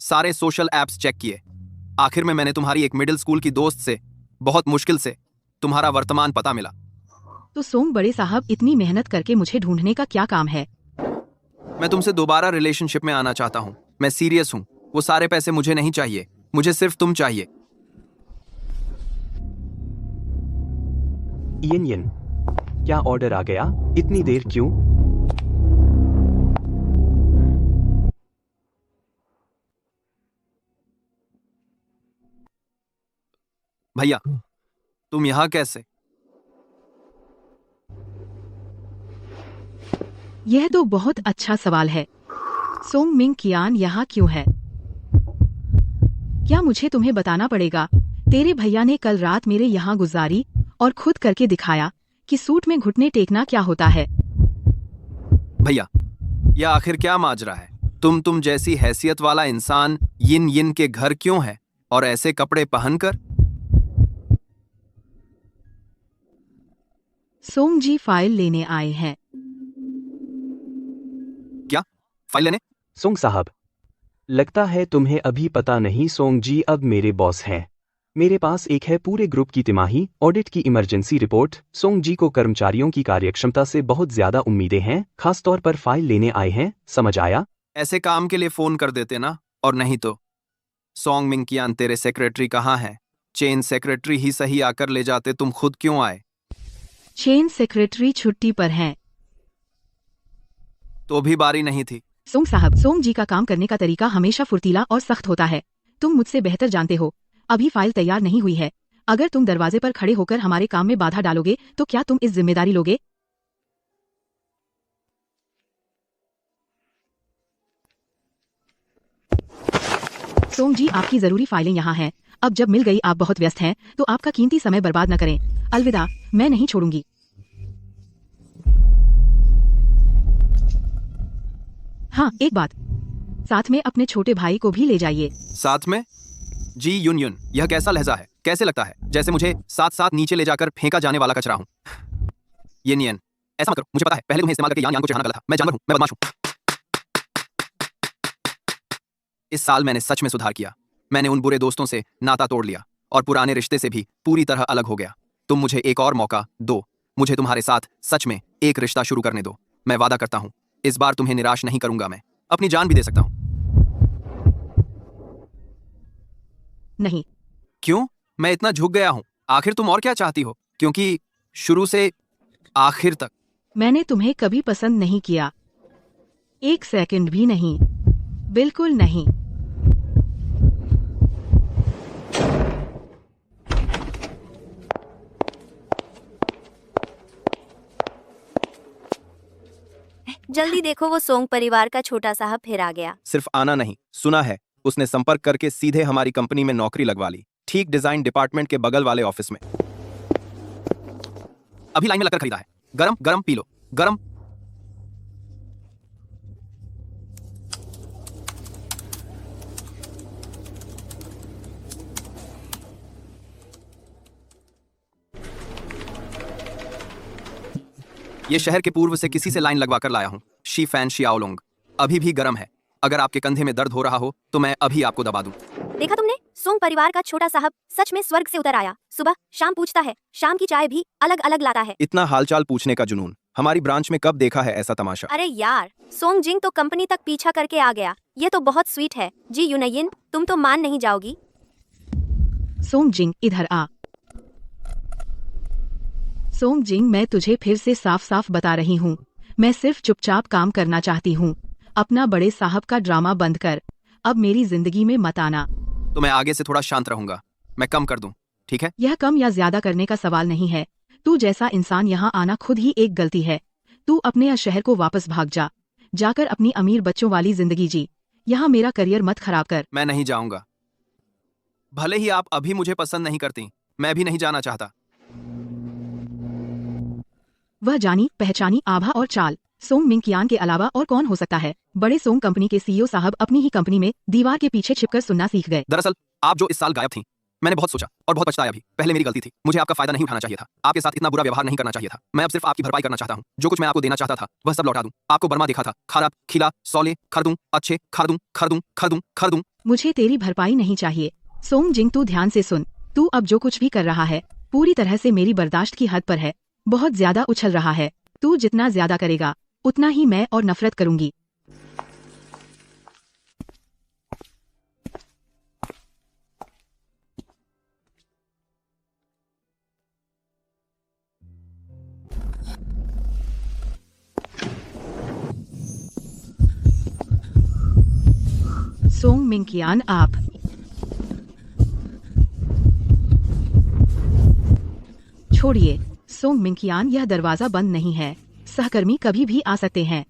सारे सोशल एप्स चेक किए। आखिर में मैंने तुम्हारी एक मिडिल स्कूल की दोस्त से बहुत मुश्किल से तुम्हारा वर्तमान पता मिला। तो सोंग बड़े साहब, इतनी मेहनत करके मुझे ढूंढने का क्या काम है? मैं तुमसे दोबारा रिलेशनशिप में आना चाहता हूँ, मैं सीरियस हूँ। वो सारे पैसे मुझे नहीं चाहिए, मुझे सिर्फ तुम चाहिए। येन येन, क्या ऑर्डर आ गया? इतनी देर क्यों? भैया, तुम यहाँ कैसे? यह तो बहुत अच्छा सवाल है। सोंग मिंग कियान यहाँ क्यों है? क्या मुझे तुम्हें बताना पड़ेगा? तेरे भैया ने कल रात मेरे यहाँ गुजारी और खुद करके दिखाया कि सूट में घुटने टेकना क्या होता है। भैया, यह आखिर क्या माजरा है? तुम जैसी हैसियत वाला इंसान यिन यिन के घर क्यों है और ऐसे कपड़े पहनकर? सोंग जी फाइल लेने आए हैं। क्या फाइल लेने? सोंग साहब, लगता है तुम्हें अभी पता नहीं, सोंग जी अब मेरे बॉस हैं। मेरे पास एक है पूरे ग्रुप की तिमाही ऑडिट की इमरजेंसी रिपोर्ट। सोंग जी को कर्मचारियों की कार्यक्षमता से बहुत ज्यादा उम्मीदें हैं, खासतौर पर फाइल लेने आए हैं, समझ आया? ऐसे काम के लिए फोन कर देते ना, और नहीं तो। सोंग मिंग कियान, तेरे सेक्रेटरी कहाँ है? चेन सेक्रेटरी ही सही आकर ले जाते, तुम खुद क्यों आए? चेन सेक्रेटरी छुट्टी पर हैं। तो भी बारी नहीं थी। सोंग साहब, सोंग जी का काम करने का तरीका हमेशा फुर्तीला और सख्त होता है। तुम मुझसे बेहतर जानते हो। अभी फाइल तैयार नहीं हुई है। अगर तुम दरवाजे पर खड़े होकर हमारे काम में बाधा डालोगे तो क्या तुम इस जिम्मेदारी लोगे? सोंग जी, आपकी जरूरी फाइलें यहाँ हैं। अब जब मिल गई, आप बहुत व्यस्त हैं, तो आपका कीमती समय बर्बाद न करें। अलविदा, मैं नहीं छोड़ूंगी। हाँ, एक बात, साथ में अपने छोटे भाई को भी ले जाइए। साथ में? जी युन युन, यह कैसा लहजा है? कैसे लगता है जैसे मुझे साथ साथ नीचे ले जाकर फेंका जाने वाला कचरा हूं? ये नियन, ऐसा मत करो। मुझे पता है, पहले तुम्हें इस्तेमाल करके यान यान को चढ़ाना गलत था। मैं जानवर हूं, मैं बदमाश हूं। इस साल मैंने सच में सुधार किया। मैंने उन बुरे दोस्तों से नाता तोड़ लिया और पुराने रिश्ते से भी पूरी तरह अलग हो गया। तुम मुझे एक और मौका दो। मुझे तुम्हारे साथ सच में एक रिश्ता शुरू करने दो। मैं वादा करता हूं, इस बार तुम्हें निराश नहीं करूंगा। मैं अपनी जान भी दे सकता हूं। नहीं। क्यों? मैं इतना झुक गया हूं। आखिर तुम और क्या चाहती हो? क्योंकि शुरू से आखिर तक मैंने तुम्हें कभी पसंद नहीं किया, एक सेकंड भी नहीं, बिल्कुल नहीं। जल्दी देखो, वो सोंग परिवार का छोटा साहब फिर आ गया। सिर्फ आना नहीं, सुना है उसने संपर्क करके सीधे हमारी कंपनी में नौकरी लगवा ली, ठीक डिजाइन डिपार्टमेंट के बगल वाले ऑफिस में। अभी लाइन में लगकर खरीदा है। गरम गरम पी लो, गरम। ये शहर के पूर्व से किसी से लाइन लगवा कर लाया हूं। शी फैन शियाओलोंग अभी भी गर्म है। अगर आपके कंधे में दर्द हो रहा हो तो मैं अभी आपको दबा दूं। देखा तुमने? सोंग परिवार का छोटा साहब सच में स्वर्ग से उतर आया। सुबह शाम पूछता है, शाम की चाय भी अलग अलग लाता है। इतना हालचाल पूछने का जुनून हमारी ब्रांच में कब देखा है ऐसा तमाशा? अरे यार, सोंग जिंग तो कंपनी तक पीछा करके आ गया। ये तो बहुत स्वीट है। जी यूनयिन, तुम तो मान नहीं जाओगी। सोंग जिंग, इधर आ। सोंग जिंग, मैं तुझे फिर से साफ साफ बता रही हूँ, मैं सिर्फ चुपचाप काम करना चाहती हूँ। अपना बड़े साहब का ड्रामा बंद कर। अब मेरी जिंदगी में मत आना। तो मैं आगे से थोड़ा शांत रहूंगा। मैं कम कर दूं, ठीक है? यह कम या ज्यादा करने का सवाल नहीं है। तू जैसा इंसान यहाँ आना खुद ही एक गलती है। तू अपने शहर को वापस भाग जा। जाकर अपनी अमीर बच्चों वाली जिंदगी जी। यहाँ मेरा करियर मत खराब कर। मैं नहीं जाऊंगा। भले ही आप अभी मुझे पसंद नहीं करती, मैं भी नहीं जाना चाहता। वह जानी पहचानी आभा और चाल सोंग मिंग कियान के अलावा और कौन हो सकता है? बड़े सोंग कंपनी के सीईओ साहब अपनी ही कंपनी में दीवार के पीछे छिपकर सुनना सीख गए। दरअसल आप जो इस साल गायब थी, मैंने बहुत सोचा और बहुत पछताया भी। पहले मेरी गलती थी, मुझे आपका फायदा नहीं उठाना चाहिए था। आपके साथ इतना बुरा व्यवहार नहीं करना चाहिए था। मैं अब सिर्फ आपकी भरपाई करना चाहता हूँ। जो कुछ मैं आपको देना चाहता था वह सब लौटा दूं। आपको बर्मा देखा था, खराब खिला सौले खरीदूं, अच्छे खरीदूं खरीदूं खरीदूं खरीदूं। मुझे तेरी भरपाई नहीं चाहिए। सोंग जिंग, तू ध्यान से सुन। तू अब जो कुछ भी कर रहा है पूरी तरह से मेरी बर्दाश्त की हद पर है। बहुत ज्यादा उछल रहा है। तू जितना ज्यादा करेगा उतना ही मैं और नफरत करूंगी। सोंग मिंग कियान, आप छोड़िए। सोंग मिंग कियान, यह दरवाजा बंद नहीं है। सहकर्मी कभी भी आ सकते हैं।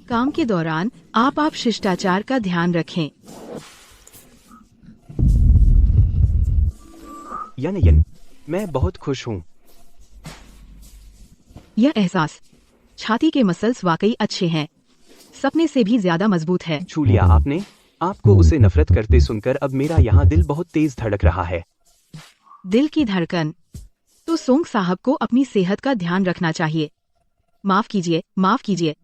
काम के दौरान आप शिष्टाचार का ध्यान रखें। यनयन, मैं बहुत खुश हूँ। यह एहसास, छाती के मसल्स वाकई अच्छे हैं, सपने से भी ज्यादा मजबूत है। छू लिया आपने। आपको उसे नफरत करते सुनकर अब मेरा यहाँ दिल बहुत तेज धड़क रहा है। दिल की धड़कन। तो सोंग साहब को अपनी सेहत का ध्यान रखना चाहिए। माफ कीजिए, माफ कीजिए।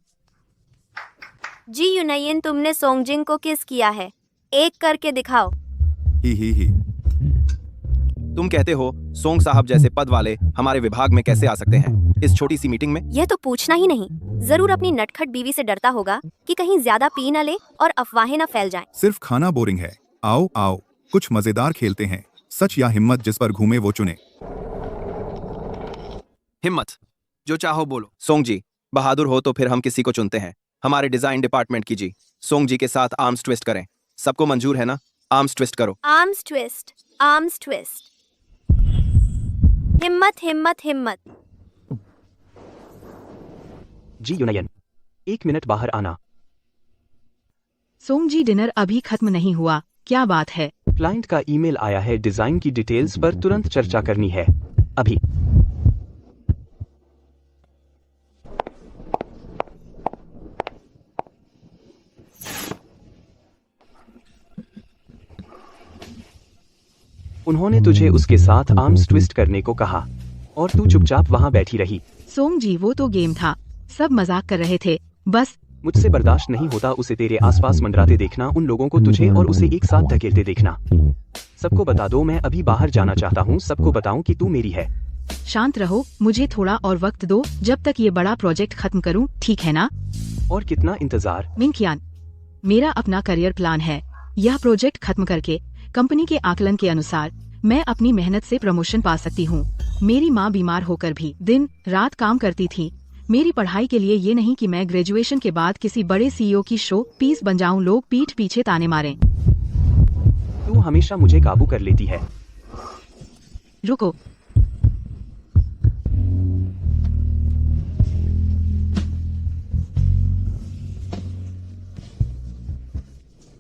जी यूनयन, तुमने सोंगजिंग को किस किया है? एक करके दिखाओ। ही। तुम कहते हो सोंग साहब जैसे पद वाले हमारे विभाग में कैसे आ सकते हैं इस छोटी सी मीटिंग में? यह तो पूछना ही नहीं। जरूर अपनी नटखट बीवी से डरता होगा कि कहीं ज्यादा पी न ले और अफवाहें न फैल जाएं। सिर्फ खाना बोरिंग है। आओ आओ, कुछ मजेदार खेलते हैं। सच या हिम्मत, जिस पर घूमे वो चुने। हिम्मत, जो चाहो बोलो। सोंग जी, बहादुर हो तो फिर हम किसी को चुनते हैं। हमारे डिजाइन डिपार्टमेंट की जी। सोंग जी के साथ आर्म्स ट्विस्ट करें। सबको मंजूर है ना? आर्म्स ट्विस्ट करो। Arms twist, arms twist. हिम्मत हिम्मत हिम्मत। जी यूनयन, 1 मिनट बाहर आना। सोंग जी, डिनर अभी खत्म नहीं हुआ, क्या बात है? क्लाइंट का ईमेल आया है, डिजाइन की डिटेल्स पर तुरंत चर्चा करनी है। अभी। उन्होंने तुझे उसके साथ आर्म्स ट्विस्ट करने को कहा और तू चुपचाप वहां बैठी रही। सोंग जी, वो तो गेम था, सब मजाक कर रहे थे। बस मुझसे बर्दाश्त नहीं होता उसे तेरे आसपास मंडराते देखना, उन लोगों को तुझे और उसे एक साथ धकेलते देखना। सबको बता दो मैं अभी बाहर जाना चाहता हूँ, सबको बताऊं कि तू मेरी है। शांत रहो, मुझे थोड़ा और वक्त दो जब तक ये बड़ा प्रोजेक्ट खत्म करूं, ठीक है ना? और कितना इंतजार? मिंकियान, मेरा अपना करियर प्लान है। यह प्रोजेक्ट खत्म करके कंपनी के आकलन के अनुसार मैं अपनी मेहनत से प्रमोशन पा सकती हूँ। मेरी माँ बीमार होकर भी दिन रात काम करती थी मेरी पढ़ाई के लिए, ये नहीं कि मैं ग्रेजुएशन के बाद किसी बड़े सीईओ की शो पीस बन जाऊं, लोग पीठ पीछे ताने मारें। तू हमेशा मुझे काबू कर लेती है। रुको,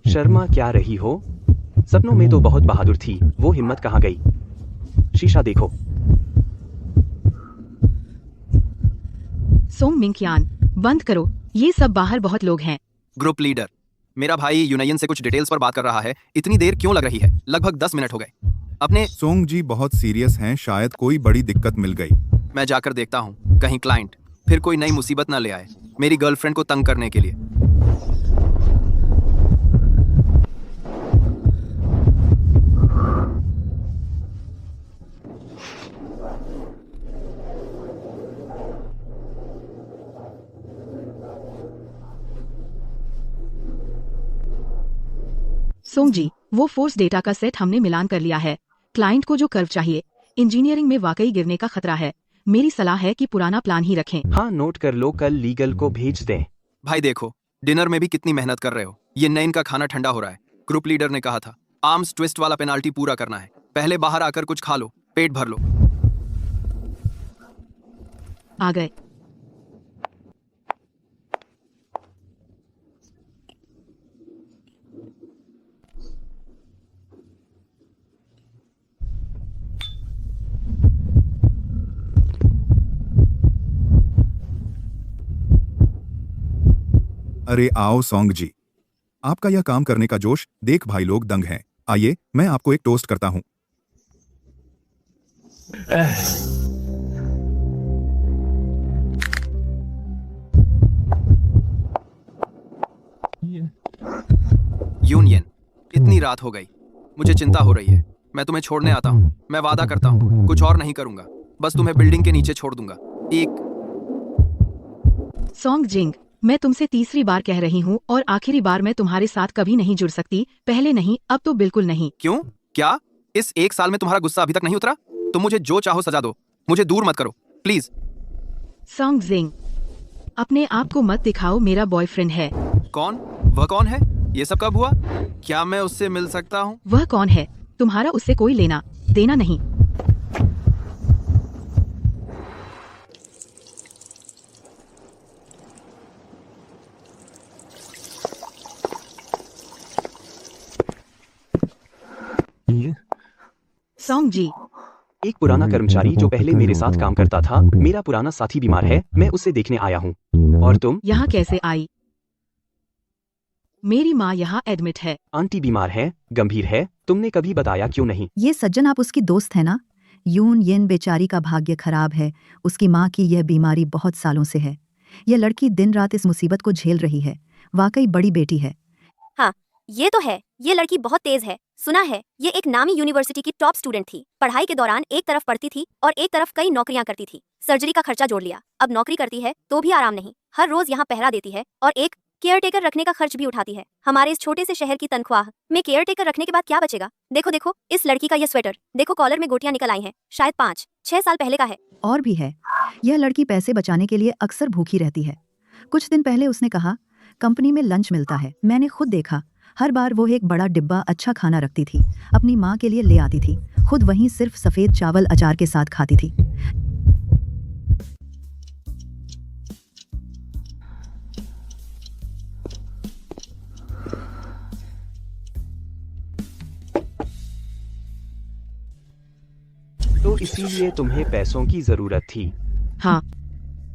शर्मा क्या रही हो? सपनों में तो बहुत बहादुर थी, वो हिम्मत कहाँ गई? शीशा देखो। सोंग मिंकियान, बंद करो, ये सब बाहर बहुत लोग हैं। ग्रुप लीडर, मेरा भाई यूनयन से कुछ डिटेल्स पर बात कर रहा है। इतनी देर क्यों लग रही है? लगभग 10 मिनट हो गए। अपने सोंग जी बहुत सीरियस हैं, शायद कोई बड़ी दिक्कत मिल गई। मैं जाकर देखता हूँ, कहीं क्लाइंट फिर कोई नई मुसीबत न ले आए मेरी गर्लफ्रेंड को तंग करने के लिए। सोंग जी, वो फोर्स डेटा का सेट हमने मिलान कर लिया है। क्लाइंट को जो कर्व चाहिए, इंजीनियरिंग में वाकई गिरने का खतरा है। मेरी सलाह है कि पुराना प्लान ही रखें। हाँ, नोट कर लो, कल लीगल को भेज दें। भाई देखो, डिनर में भी कितनी मेहनत कर रहे हो। ये नयन का खाना ठंडा हो रहा है। ग्रुप लीडर ने कहा था आर्म्स ट्विस्ट वाला पेनाल्टी पूरा करना है। पहले बाहर आकर कुछ खा लो, पेट भर लो। आ गए। अरे आओ सोंग जी, आपका यह काम करने का जोश देख भाई लोग दंग हैं। आइए मैं आपको एक टोस्ट करता हूँ। यूनियन, इतनी रात हो गई, मुझे चिंता हो रही है। मैं तुम्हें छोड़ने आता हूँ। मैं वादा करता हूँ कुछ और नहीं करूंगा, बस तुम्हें बिल्डिंग के नीचे छोड़ दूंगा। एक सोंग जिंग, मैं तुमसे तीसरी बार कह रही हूँ और आखिरी बार, मैं तुम्हारे साथ कभी नहीं जुड़ सकती। पहले नहीं, अब तो बिल्कुल नहीं। क्यों? क्या इस 1 साल में तुम्हारा गुस्सा अभी तक नहीं उतरा? तुम मुझे जो चाहो सजा दो, मुझे दूर मत करो प्लीज। सोंग जिंग, अपने आप को मत दिखाओ, मेरा बॉयफ्रेंड है। कौन? वह कौन है? ये सब कब हुआ? क्या मैं उससे मिल सकता हूँ? वह कौन है? तुम्हारा उससे कोई लेना देना नहीं। सॉन्ग जी, एक पुराना कर्मचारी जो पहले मेरे साथ काम करता था, मेरा पुराना साथी बीमार है, मैं उसे देखने आया हूँ। और तुम? यहाँ कैसे आई? मेरी माँ यहाँ एडमिट है। आंटी बीमार है, गंभीर है, तुमने कभी बताया क्यों नहीं? ये सज्जन आप उसकी दोस्त है ना? यून येन बेचारी का भाग्य खराब है। उसकी माँ की यह बीमारी बहुत सालों से है। यह लड़की दिन रात इस मुसीबत को झेल रही है। वाकई बड़ी बेटी है। ये तो है, ये लड़की बहुत तेज है। सुना है ये एक नामी यूनिवर्सिटी की टॉप स्टूडेंट थी। पढ़ाई के दौरान एक तरफ पढ़ती थी और एक तरफ कई नौकरियां करती थी। सर्जरी का खर्चा जोड़ लिया, अब नौकरी करती है तो भी आराम नहीं। हर रोज यहाँ पहरा देती है और एक केयरटेकर रखने का खर्च भी उठाती है। हमारे इस छोटे से शहर की तनख्वाह में केयरटेकर रखने के बाद क्या बचेगा? देखो देखो इस लड़की का ये स्वेटर, देखो कॉलर में गोटियां निकल आई हैं। शायद 5-6 साल पहले का है। और भी है। यह लड़की पैसे बचाने के लिए अक्सर भूखी रहती है। कुछ दिन पहले उसने कहा कंपनी में लंच मिलता है। मैंने खुद देखा, हर बार वो एक बड़ा डिब्बा अच्छा खाना रखती थी। अपनी माँ के लिए ले आती थी, खुद वहीं सिर्फ सफेद चावल अचार के साथ खाती थी। तो इसीलिए तुम्हें पैसों की जरूरत थी। हाँ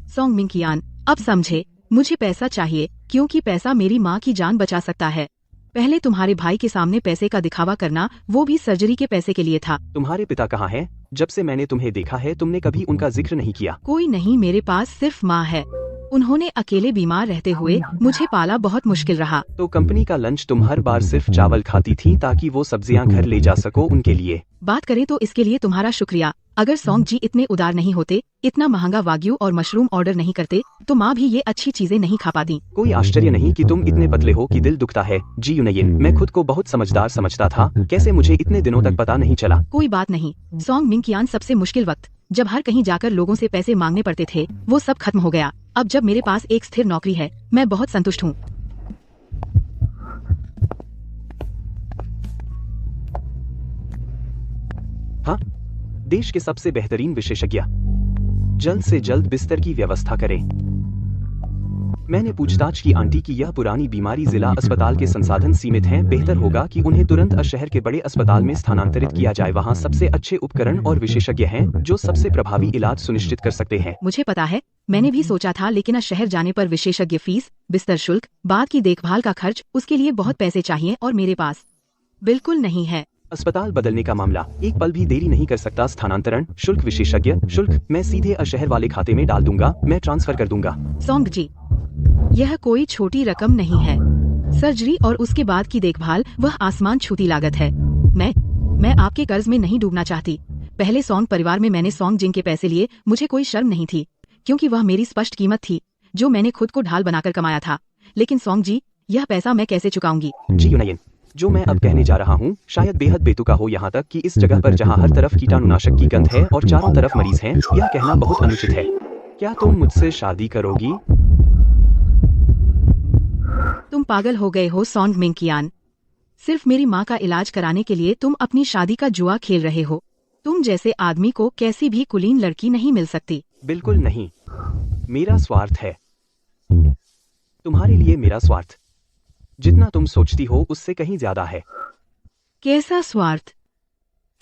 सॉन्ग मिंकियान, अब समझे, मुझे पैसा चाहिए क्योंकि पैसा मेरी माँ की जान बचा सकता है। पहले तुम्हारे भाई के सामने पैसे का दिखावा करना, वो भी सर्जरी के पैसे के लिए था। तुम्हारे पिता कहाँ हैं? जब से मैंने तुम्हें देखा है तुमने कभी उनका जिक्र नहीं किया। कोई नहीं, मेरे पास सिर्फ माँ है। उन्होंने अकेले बीमार रहते हुए मुझे पाला बहुत मुश्किल रहा। तो कंपनी का लंच तुम हर बार सिर्फ चावल खाती थी ताकि वो सब्जियां घर ले जा सको उनके लिए। बात करें तो इसके लिए तुम्हारा शुक्रिया। अगर सॉन्ग जी इतने उदार नहीं होते, इतना महंगा वाग्यू और मशरूम ऑर्डर नहीं करते, तो माँ भी ये अच्छी चीजें नहीं खा पाती। कोई आश्चर्य नहीं कि तुम इतने पतले हो कि दिल दुखता है। जी यूनयन, मैं खुद को बहुत समझदार समझता था, कैसे मुझे इतने दिनों तक पता नहीं चला। कोई बात नहीं सॉन्ग मिंकियान, सबसे मुश्किल वक्त जब हर कहीं जाकर लोगों से पैसे मांगने पड़ते थे, वो सब खत्म हो गया। अब जब मेरे पास एक स्थिर नौकरी है, मैं बहुत संतुष्ट हूँ। हाँ, देश के सबसे बेहतरीन विशेषज्ञ जल्द से जल्द बिस्तर की व्यवस्था करें। मैंने पूछताछ की आंटी की यह पुरानी बीमारी जिला अस्पताल के संसाधन सीमित हैं। बेहतर होगा कि उन्हें तुरंत शहर के बड़े अस्पताल में स्थानांतरित किया जाए। वहाँ सबसे अच्छे उपकरण और विशेषज्ञ हैं जो सबसे प्रभावी इलाज सुनिश्चित कर सकते हैं। मुझे पता है, मैंने भी सोचा था, लेकिन शहर जाने पर विशेषज्ञ फीस, बिस्तर शुल्क, बाद की देखभाल का खर्च, उसके लिए बहुत पैसे चाहिए और मेरे पास बिल्कुल नहीं है। अस्पताल बदलने का मामला, एक पल भी देरी नहीं कर सकता। स्थानांतरण शुल्क, विशेषज्ञ शुल्क मैं सीधे शहर वाले खाते में डाल दूंगा, मैं ट्रांसफर कर दूंगा। सॉन्ग जी, यह कोई छोटी रकम नहीं है। सर्जरी और उसके बाद की देखभाल वह आसमान छूती लागत है। मैं आपके कर्ज में नहीं डूबना चाहती। पहले सॉन्ग परिवार में मैंने सॉन्ग जिंग के पैसे लिए, मुझे कोई शर्म नहीं थी क्योंकि वह मेरी स्पष्ट कीमत थी जो मैंने खुद को ढाल बनाकर कमाया था। लेकिन सॉन्ग जी, यह पैसा मैं कैसे चुकाऊंगी? जी यूनयन, जो मैं अब कहने जा रहा हूँ शायद बेहद बेतुका हो, यहाँ तक कि इस जगह पर जहाँ हर तरफ कीटाणुनाशक की गंध है और चारों तरफ मरीज हैं, यह कहना बहुत अनुचित है। क्या तुम मुझसे शादी करोगी? तुम पागल हो गए हो सॉन्ग मिंकियान। सिर्फ मेरी माँ का इलाज कराने के लिए तुम अपनी शादी का जुआ खेल रहे हो। तुम जैसे आदमी को कैसी भी कुलीन लड़की नहीं मिल सकती। बिल्कुल नहीं, मेरा स्वार्थ है। तुम्हारे लिए मेरा स्वार्थ जितना तुम सोचती हो उससे कहीं ज्यादा है। कैसा स्वार्थ?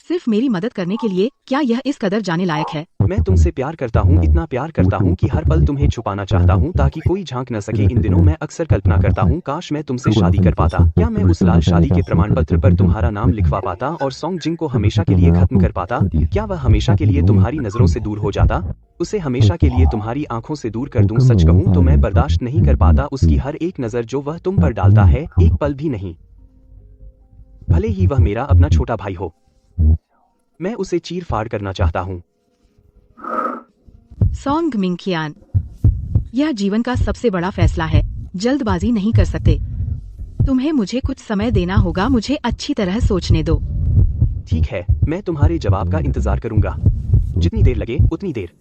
सिर्फ मेरी मदद करने के लिए? क्या यह इस कदर जाने लायक है? मैं तुमसे प्यार करता हूँ, इतना प्यार करता हूँ कि हर पल तुम्हें छुपाना चाहता हूँ ताकि कोई झांक न सके। इन दिनों मैं अक्सर कल्पना करता हूँ काश मैं तुमसे शादी कर पाता। क्या मैं उस लाल शादी के प्रमाण पत्र पर तुम्हारा नाम लिखवा पाता और सॉन्ग जिंग को हमेशा के लिए खत्म कर पाता? क्या वह हमेशा के लिए तुम्हारी नजरों से दूर हो जाता? उसे हमेशा के लिए तुम्हारी आंखों से दूर कर दूं। सच कहूँ तो मैं बर्दाश्त नहीं कर पाता उसकी हर एक नजर जो वह तुम पर डालता है, एक पल भी नहीं। भले ही वह मेरा अपना छोटा भाई हो, मैं उसे चीर फाड़ करना चाहता हूँ। सॉन्ग मिंकियान, यह जीवन का सबसे बड़ा फैसला है, जल्दबाजी नहीं कर सकते। तुम्हें मुझे कुछ समय देना होगा, मुझे अच्छी तरह सोचने दो। ठीक है, मैं तुम्हारे जवाब का इंतजार करूंगा, जितनी देर लगे उतनी देर।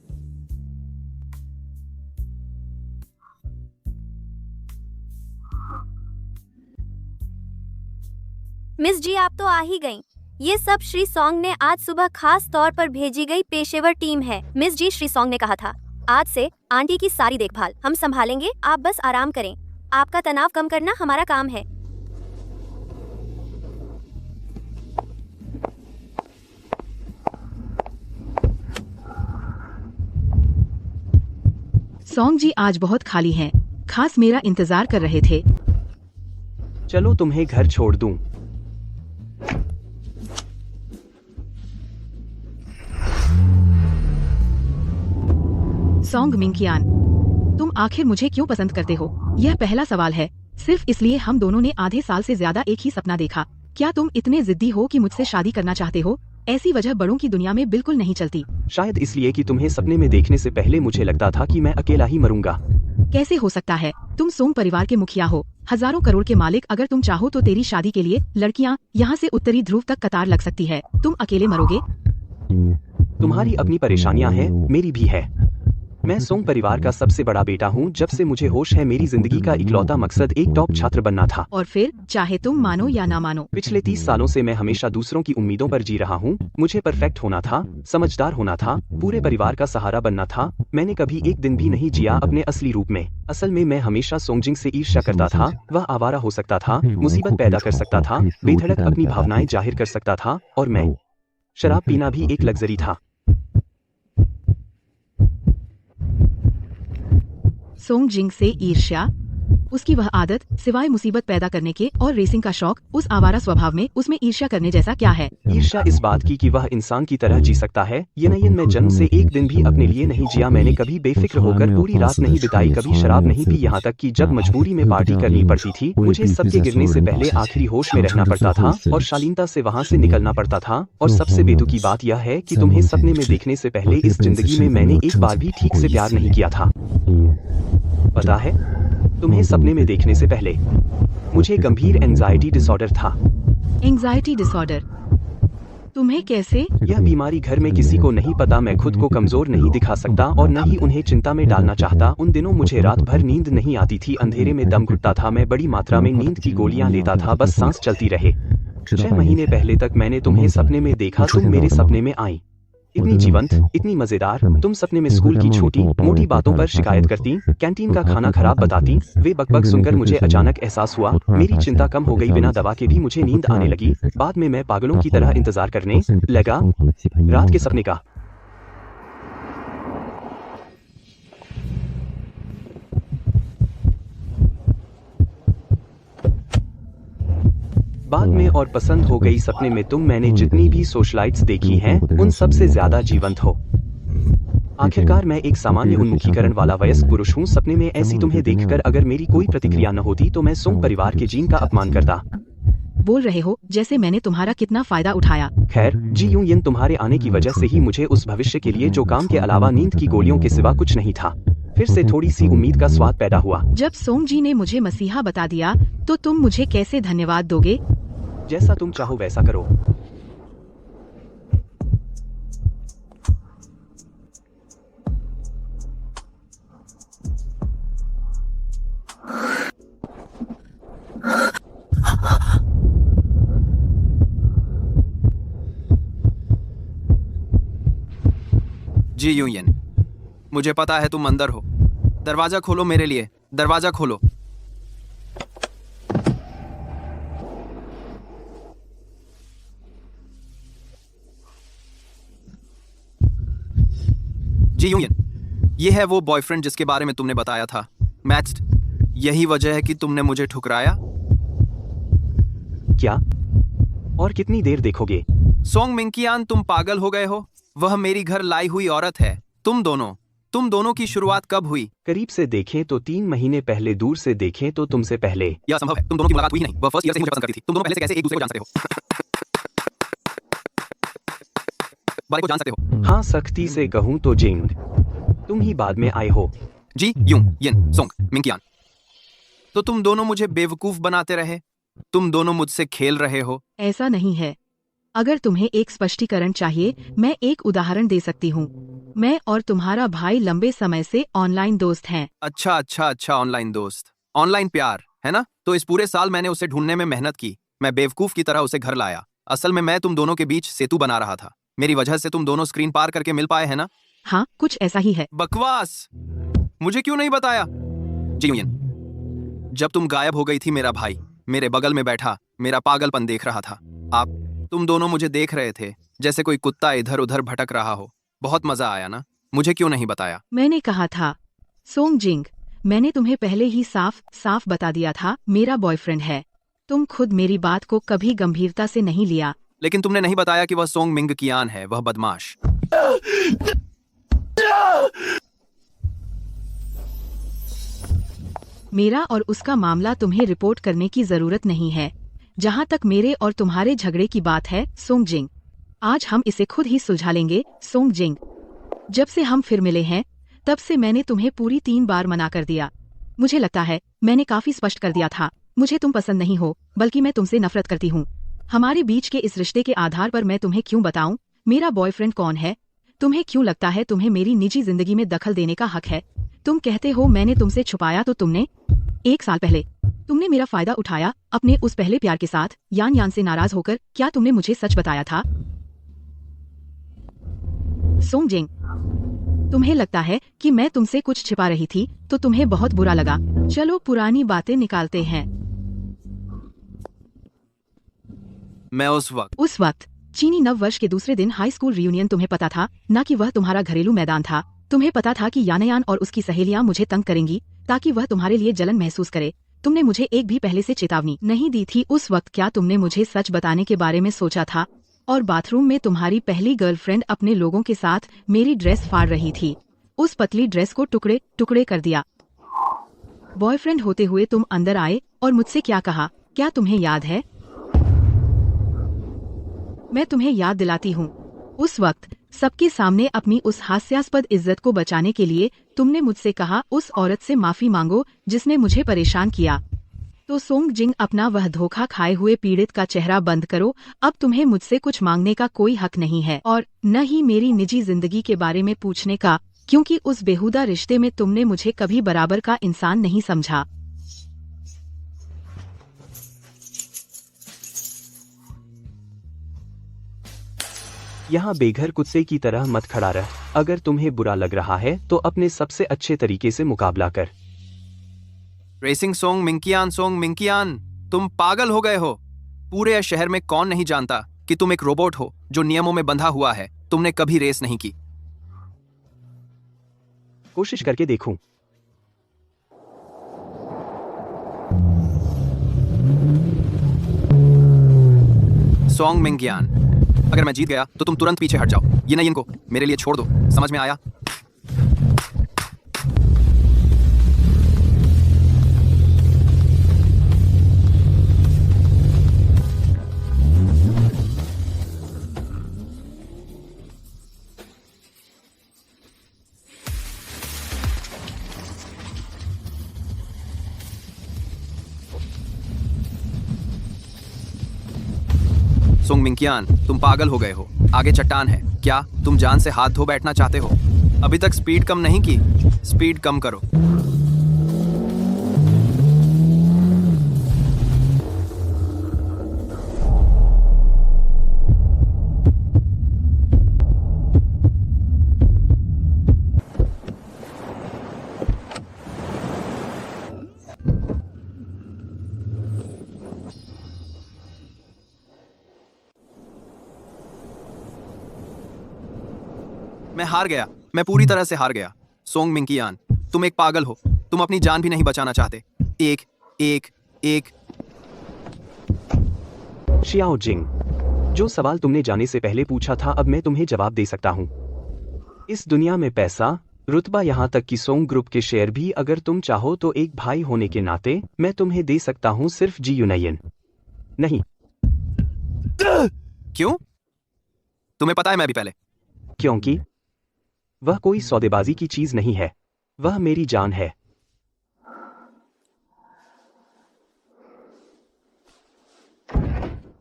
मिस जी आप तो आ ही गईं। ये सब श्री सॉन्ग ने आज सुबह खास तौर पर भेजी गई पेशेवर टीम है। मिस जी, श्री सॉन्ग ने कहा था आज से आंटी की सारी देखभाल हम संभालेंगे, आप बस आराम करें। आपका तनाव कम करना हमारा काम है। सॉन्ग जी आज बहुत खाली हैं, खास मेरा इंतजार कर रहे थे। चलो तुम्हें घर छोड़ दूं। सॉन्ग मिंकियान, तुम आखिर मुझे क्यों पसंद करते हो? यह पहला सवाल है। सिर्फ इसलिए हम दोनों ने आधे साल से ज्यादा एक ही सपना देखा। क्या तुम इतने जिद्दी हो कि मुझसे शादी करना चाहते हो? ऐसी वजह बड़ों की दुनिया में बिल्कुल नहीं चलती। शायद इसलिए कि तुम्हें सपने में देखने से पहले मुझे लगता था कि मैं अकेला ही मरूंगा। कैसे हो सकता है? तुम सोंग परिवार के मुखिया हो, हजारों करोड़ के मालिक। अगर तुम चाहो तो तेरी शादी के लिए लड़कियां यहाँ से उत्तरी ध्रुव तक कतार लग सकती है। तुम अकेले मरोगे? तुम्हारी अपनी परेशानियां हैं, मेरी भी है। मैं सोंग परिवार का सबसे बड़ा बेटा हूँ। जब से मुझे होश है मेरी जिंदगी का इकलौता मकसद एक टॉप छात्र बनना था। और फिर चाहे तुम मानो या ना मानो, पिछले 30 सालों से मैं हमेशा दूसरों की उम्मीदों पर जी रहा हूँ। मुझे परफेक्ट होना था, समझदार होना था, पूरे परिवार का सहारा बनना था। मैंने कभी एक दिन भी नहीं जिया अपने असली रूप में। असल में मैं हमेशा सोंगजिंग से ईर्ष्या करता था। वह आवारा हो सकता था, मुसीबत पैदा कर सकता था, बेधड़क अपनी भावनाएं जाहिर कर सकता था, और मैं शराब पीना भी एक लग्जरी था। सोंग जिंग से ईर्ष्या, उसकी वह आदत सिवाय मुसीबत पैदा करने के और रेसिंग का शौक, उस आवारा स्वभाव में उसमें ईर्ष्या करने जैसा क्या है? ईर्ष्या इस बात की कि वह इंसान की तरह जी सकता है। यनयन मैं जन्म से एक दिन भी अपने लिए नहीं जिया। मैंने कभी बेफिक्र होकर पूरी रात नहीं बिताई, कभी शराब नहीं पी, यहाँ तक कि जब मजबूरी में पार्टी करनी पड़ती थी मुझे सबके गिरने से पहले आखिरी होश में रहना पड़ता था और शालीनता से वहाँ से निकलना पड़ता था। और सबसे बेतुकी बात यह है कि तुम्हें सपने में देखने से पहले इस जिंदगी में मैंने एक बार भी ठीक से प्यार नहीं किया था। पता है, तुम्हें सपने में देखने से पहले मुझे गंभीर एंजाइटी डिसऑर्डर था। Anxiety disorder? तुम्हें कैसे? यह बीमारी घर में किसी को नहीं पता। मैं खुद को कमजोर नहीं दिखा सकता और न ही उन्हें चिंता में डालना चाहता। उन दिनों मुझे रात भर नींद नहीं आती थी, अंधेरे में दम घुटता था। मैं बड़ी मात्रा में नींद की गोलियां लेता था, बस सांस चलती रहे। 6 महीने पहले तक मैंने तुम्हें सपने में देखा। तुम मेरे सपने में आई, इतनी जीवंत, इतनी मजेदार। तुम सपने में स्कूल की छोटी मोटी बातों पर शिकायत करती, कैंटीन का खाना खराब बताती। वे बकबक सुनकर मुझे अचानक एहसास हुआ मेरी चिंता कम हो गई। बिना दवा के भी मुझे नींद आने लगी। बाद में मैं पागलों की तरह इंतजार करने लगा रात के सपने का। बाद में और पसंद हो गई सपने में तुम। मैंने जितनी भी सोशलाइट्स देखी हैं उन सब से ज्यादा जीवंत हो। आखिरकार मैं एक सामान्य उन्मुखीकरण वाला वयस्क पुरुष हूँ। सपने में ऐसी तुम्हें देखकर अगर मेरी कोई प्रतिक्रिया न होती तो मैं सोंग परिवार के जीन का अपमान करता। बोल रहे हो जैसे मैंने तुम्हारा कितना फायदा उठाया। खैर, जी यूयन, तुम्हारे आने की वजह से ही मुझे उस भविष्य के लिए जो काम के अलावा नींद की गोलियों के सिवा कुछ नहीं था, फिर से थोड़ी सी उम्मीद का स्वाद पैदा हुआ। जब सोंग जी ने मुझे मसीहा बता दिया तो तुम मुझे कैसे धन्यवाद दोगे? जैसा तुम चाहो वैसा करो। जी यूयन, मुझे पता है तुम अंदर हो। दरवाजा खोलो मेरे लिए, दरवाजा खोलो। जी यूयन, ये है वो बॉयफ्रेंड जिसके बारे में तुमने बताया था, मैथ्ड। यही वजह है कि तुमने मुझे ठुकराया। क्या? और कितनी देर देखोगे? सोंग मिंकियान, तुम पागल हो गए हो? वह मेरी घर लाई हुई औरत है। तुम दोनों की शुरुआत कब हुई? करीब से देखें तो 3 महीने पहले, दूर से देखें तो तुमसे पहले। यह संभव है, तुम दोनों की मुलाकात हुई नहीं। वह फर्स्ट ईयर से मुझे पसंद करती थी। तुम दोनों पहले से कैसे एक दूसरे को जान सकते हो? बारे को जान सकते हो? हाँ, सख्ती से कहूँ तो जिंग, तुम ही बाद में आए हो। जी यूयन, सोंग मिंकियान, तो तुम दोनों मुझे बेवकूफ बनाते रहे। तुम दोनों मुझसे खेल रहे हो। ऐसा नहीं है। अगर तुम्हें एक स्पष्टीकरण चाहिए, मैं एक उदाहरण दे सकती हूँ। मैं और तुम्हारा भाई लंबे समय से ऑनलाइन दोस्त हैं। अच्छा, ऑनलाइन दोस्त, ऑनलाइन प्यार, है ना? तो इस पूरे साल मैंने उसे ढूंढने में मेहनत की। मैं बेवकूफ की तरह उसे घर लाया। असल में मैं तुम दोनों के बीच सेतु बना रहा था। मेरी वजह से तुम दोनों स्क्रीन पार करके मिल पाए, है ना? हाँ, कुछ ऐसा ही है। बकवास! मुझे क्यों नहीं बताया? जी यूयन, जब तुम गायब हो गई थी मेरा भाई मेरे बगल में बैठा मेरा पागलपन देख रहा था। तुम दोनों मुझे देख रहे थे जैसे कोई कुत्ता इधर उधर भटक रहा हो। बहुत मजा आया ना? मुझे क्यों नहीं बताया? मैंने कहा था सोंग जिंग, मैंने तुम्हें पहले ही साफ साफ बता दिया था, मेरा बॉयफ्रेंड है। तुम खुद मेरी बात को कभी गंभीरता से नहीं लिया। लेकिन तुमने नहीं बताया कि वह सोंग मिंग कियान है, वह बदमाश। मेरा और उसका मामला तुम्हें रिपोर्ट करने की जरूरत नहीं है। जहाँ तक मेरे और तुम्हारे झगड़े की बात है सोंग जिंग, आज हम इसे खुद ही सुलझा लेंगे। सोंग जिंग, जब से हम फिर मिले हैं तब से मैंने तुम्हें पूरी 3 बार मना कर दिया। मुझे लगता है मैंने काफी स्पष्ट कर दिया था, मुझे तुम पसंद नहीं हो, बल्कि मैं तुमसे नफरत करती हूँ। हमारे बीच के इस रिश्ते के आधार पर मैं तुम्हें क्यों बताऊं मेरा बॉयफ्रेंड कौन है? तुम्हें क्यों लगता है तुम्हें मेरी निजी जिंदगी में दखल देने का हक है? तुम कहते हो मैंने तुमसे छुपाया, तो तुमने 1 साल पहले तुमने मेरा फायदा उठाया अपने उस पहले प्यार के साथ, यान यान से नाराज होकर। क्या तुमने मुझे सच बताया था? सोंग जिंग, तुम्हें लगता है कि मैं तुमसे कुछ छिपा रही थी तो तुम्हें बहुत बुरा लगा। चलो पुरानी बातें निकालते हैं। मैं उस वक्त चीनी नव वर्ष के दूसरे दिन हाई स्कूल रियूनियन तुम्हें पता था ना कि वह तुम्हारा घरेलू मैदान था। तुम्हें पता था कि यानयान और उसकी सहेलियां मुझे तंग करेंगी ताकि वह तुम्हारे लिए जलन महसूस करे। तुमने मुझे एक भी पहले से चेतावनी नहीं दी थी उस वक्त। क्या तुमने मुझे सच बताने के बारे में सोचा था? और बाथरूम में तुम्हारी पहली गर्लफ्रेंड अपने लोगों के साथ मेरी ड्रेस फाड़ रही थी, उस पतली ड्रेस को टुकड़े टुकड़े कर दिया। बॉयफ्रेंड होते हुए तुम अंदर आए और मुझसे क्या कहा? क्या तुम्हें याद है? मैं तुम्हें याद दिलाती हूँ, उस वक्त सबके सामने अपनी उस हास्यास्पद इज्जत को बचाने के लिए तुमने मुझसे कहा उस औरत से माफी मांगो जिसने मुझे परेशान किया। तो सोंग जिंग, अपना वह धोखा खाए हुए पीड़ित का चेहरा बंद करो। अब तुम्हें मुझसे कुछ मांगने का कोई हक नहीं है और न ही मेरी निजी जिंदगी के बारे में पूछने का, क्योंकि उस बेहुदा रिश्ते में तुमने मुझे कभी बराबर का इंसान नहीं समझा। यहाँ बेघर कुत्ते की तरह मत खड़ा रह। अगर तुम्हें बुरा लग रहा है तो अपने सबसे अच्छे तरीके से मुकाबला कर। रेसिंग सोंग मिंकियान, तुम पागल हो गए हो। पूरे शहर में कौन नहीं जानता कि तुम एक रोबोट हो जो नियमों में बंधा हुआ है। तुमने कभी रेस नहीं की। कोशिश करके देखूं। सोंग मिंकियान, अगर मैं जीत गया तो तुम तुरंत पीछे हट जाओ। ये नहीं, इनको मेरे लिए छोड़ दो। समझ में आया? सोंग मिंकियान, तुम पागल हो गए हो। आगे चट्टान है। क्या तुम जान से हाथ धो बैठना चाहते हो? अभी तक स्पीड कम नहीं की। स्पीड कम करो। मैं हार गया। मैं पूरी तरह से हार गया। सोंग मिंकियान, तुम एक पागल हो। तुम अपनी जान भी नहीं बचाना चाहते। एक एक एक शियाओ जिंग, जो सवाल तुमने जाने से पहले पूछा था अब मैं तुम्हें जवाब दे सकता हूँ। इस दुनिया में पैसा, रुतबा, यहाँ तक कि सोंग ग्रुप के शेयर भी अगर तुम चाहो तो एक भाई होने के नाते मैं तुम्हें दे सकता हूँ, सिर्फ जी यूनायन नहीं। क्यों? तुम्हें पता है मैं भी पहले। क्योंकि वह कोई सौदेबाजी की चीज नहीं है, वह मेरी जान है।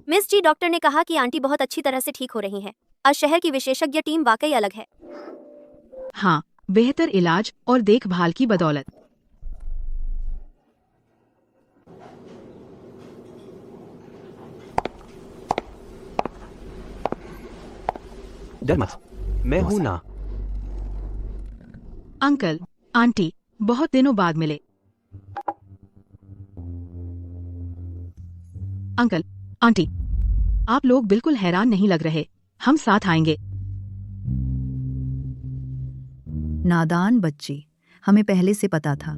मिस जी, डॉक्टर ने कहा कि आंटी बहुत अच्छी तरह से ठीक हो रही हैं। आज शहर की विशेषज्ञ टीम वाकई अलग है। हाँ, बेहतर इलाज और देखभाल की बदौलत। डर मत, मैं हूं ना। अंकल, आंटी, बहुत दिनों बाद मिले। अंकल, आंटी, आप लोग बिल्कुल हैरान नहीं लग रहे। हम साथ आएंगे। नादान बच्ची, हमें पहले से पता था।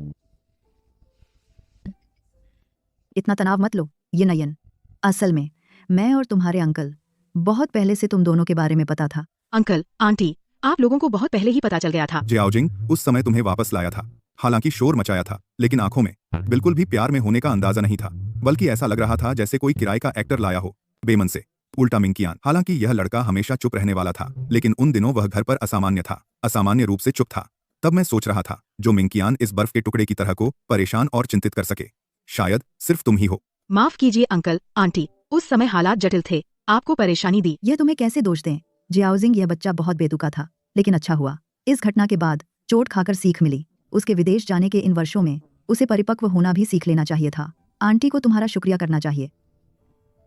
इतना तनाव मत लो, ये नयन। असल में मैं और तुम्हारे अंकल बहुत पहले से तुम दोनों के बारे में पता था। अंकल आंटी, आप लोगों को बहुत पहले ही पता चल गया था। जियाओजिंग उस समय तुम्हें वापस लाया था। हालांकि शोर मचाया था, लेकिन आंखों में बिल्कुल भी प्यार में होने का अंदाजा नहीं था, बल्कि ऐसा लग रहा था जैसे कोई किराए का एक्टर लाया हो, बेमन से। उल्टा मिंकियान। हालांकि यह लड़का हमेशा चुप रहने वाला था, लेकिन उन दिनों वह घर पर असामान्य था, असामान्य रूप से चुप था। तब मैं सोच रहा था जो मिंकियान इस बर्फ के टुकड़े की तरह को परेशान और चिंतित कर सके, शायद सिर्फ तुम ही हो। माफ कीजिए अंकल आंटी, उस समय हालात जटिल थे, आपको परेशानी दी। यह तुम्हें कैसे दोष दें? जियाओजिंग, यह बच्चा बहुत बेतुका था, लेकिन अच्छा हुआ। इस घटना के बाद चोट खाकर सीख मिली। उसके विदेश जाने के इन वर्षों में उसे परिपक्व होना भी सीख लेना चाहिए था। आंटी को तुम्हारा शुक्रिया करना चाहिए।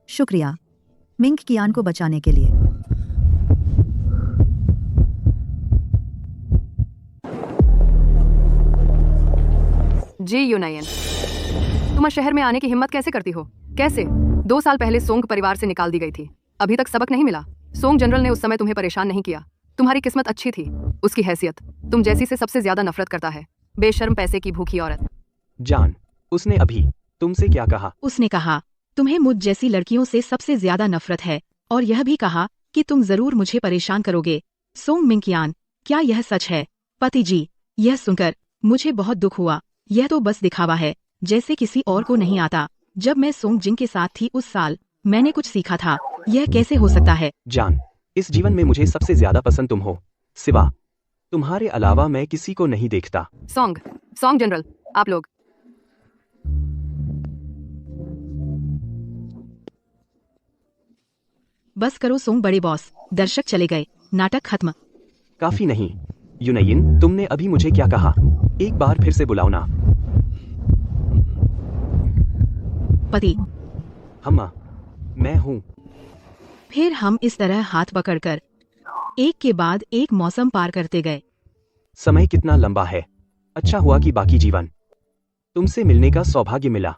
शुक्रिया मिंक कियान को बचाने के लिए। जी यूनायन, तुम इस शहर में आने की हिम्मत कैसे करती हो? कैसे? 2 साल पहले सोंग परिवार से निकाल दी गई थी, अभी तक सबक नहीं मिला। सोंग जनरल ने उस समय तुम्हें परेशान नहीं किया। तुम्हारी किस्मत अच्छी थी, उसकी हैसियत तुम जैसी से सबसे ज्यादा नफरत करता है। बेशर्म पैसे की भूखी औरत। जान, उसने अभी तुमसे क्या कहा? उसने कहा तुम्हें मुझ जैसी लड़कियों से सबसे ज्यादा नफरत है, और यह भी कहा कि तुम जरूर मुझे परेशान करोगे। सोंग मिंकियान, क्या यह सच है? पति जी, यह सुनकर मुझे बहुत दुख हुआ। यह तो बस दिखावा है, जैसे किसी और को नहीं आता। जब मैं सोंग जिंग के साथ थी उस साल मैंने कुछ सीखा था। यह कैसे हो सकता है? जान, इस जीवन में मुझे सबसे ज्यादा पसंद तुम हो, सिवा तुम्हारे अलावा मैं किसी को नहीं देखता। सोंग सोंग जनरल, आप लोग। बस करो सोंग बड़े बॉस। दर्शक चले गए, नाटक खत्म। काफी नहीं यूनाइन, तुमने अभी मुझे क्या कहा? एक बार फिर से बुलाओ ना। पति, हम्मा, मैं हूँ। फिर हम इस तरह हाथ पकड़कर एक के बाद एक मौसम पार करते गए। समय कितना लंबा है। अच्छा हुआ कि बाकी जीवन तुमसे मिलने का सौभाग्य मिला।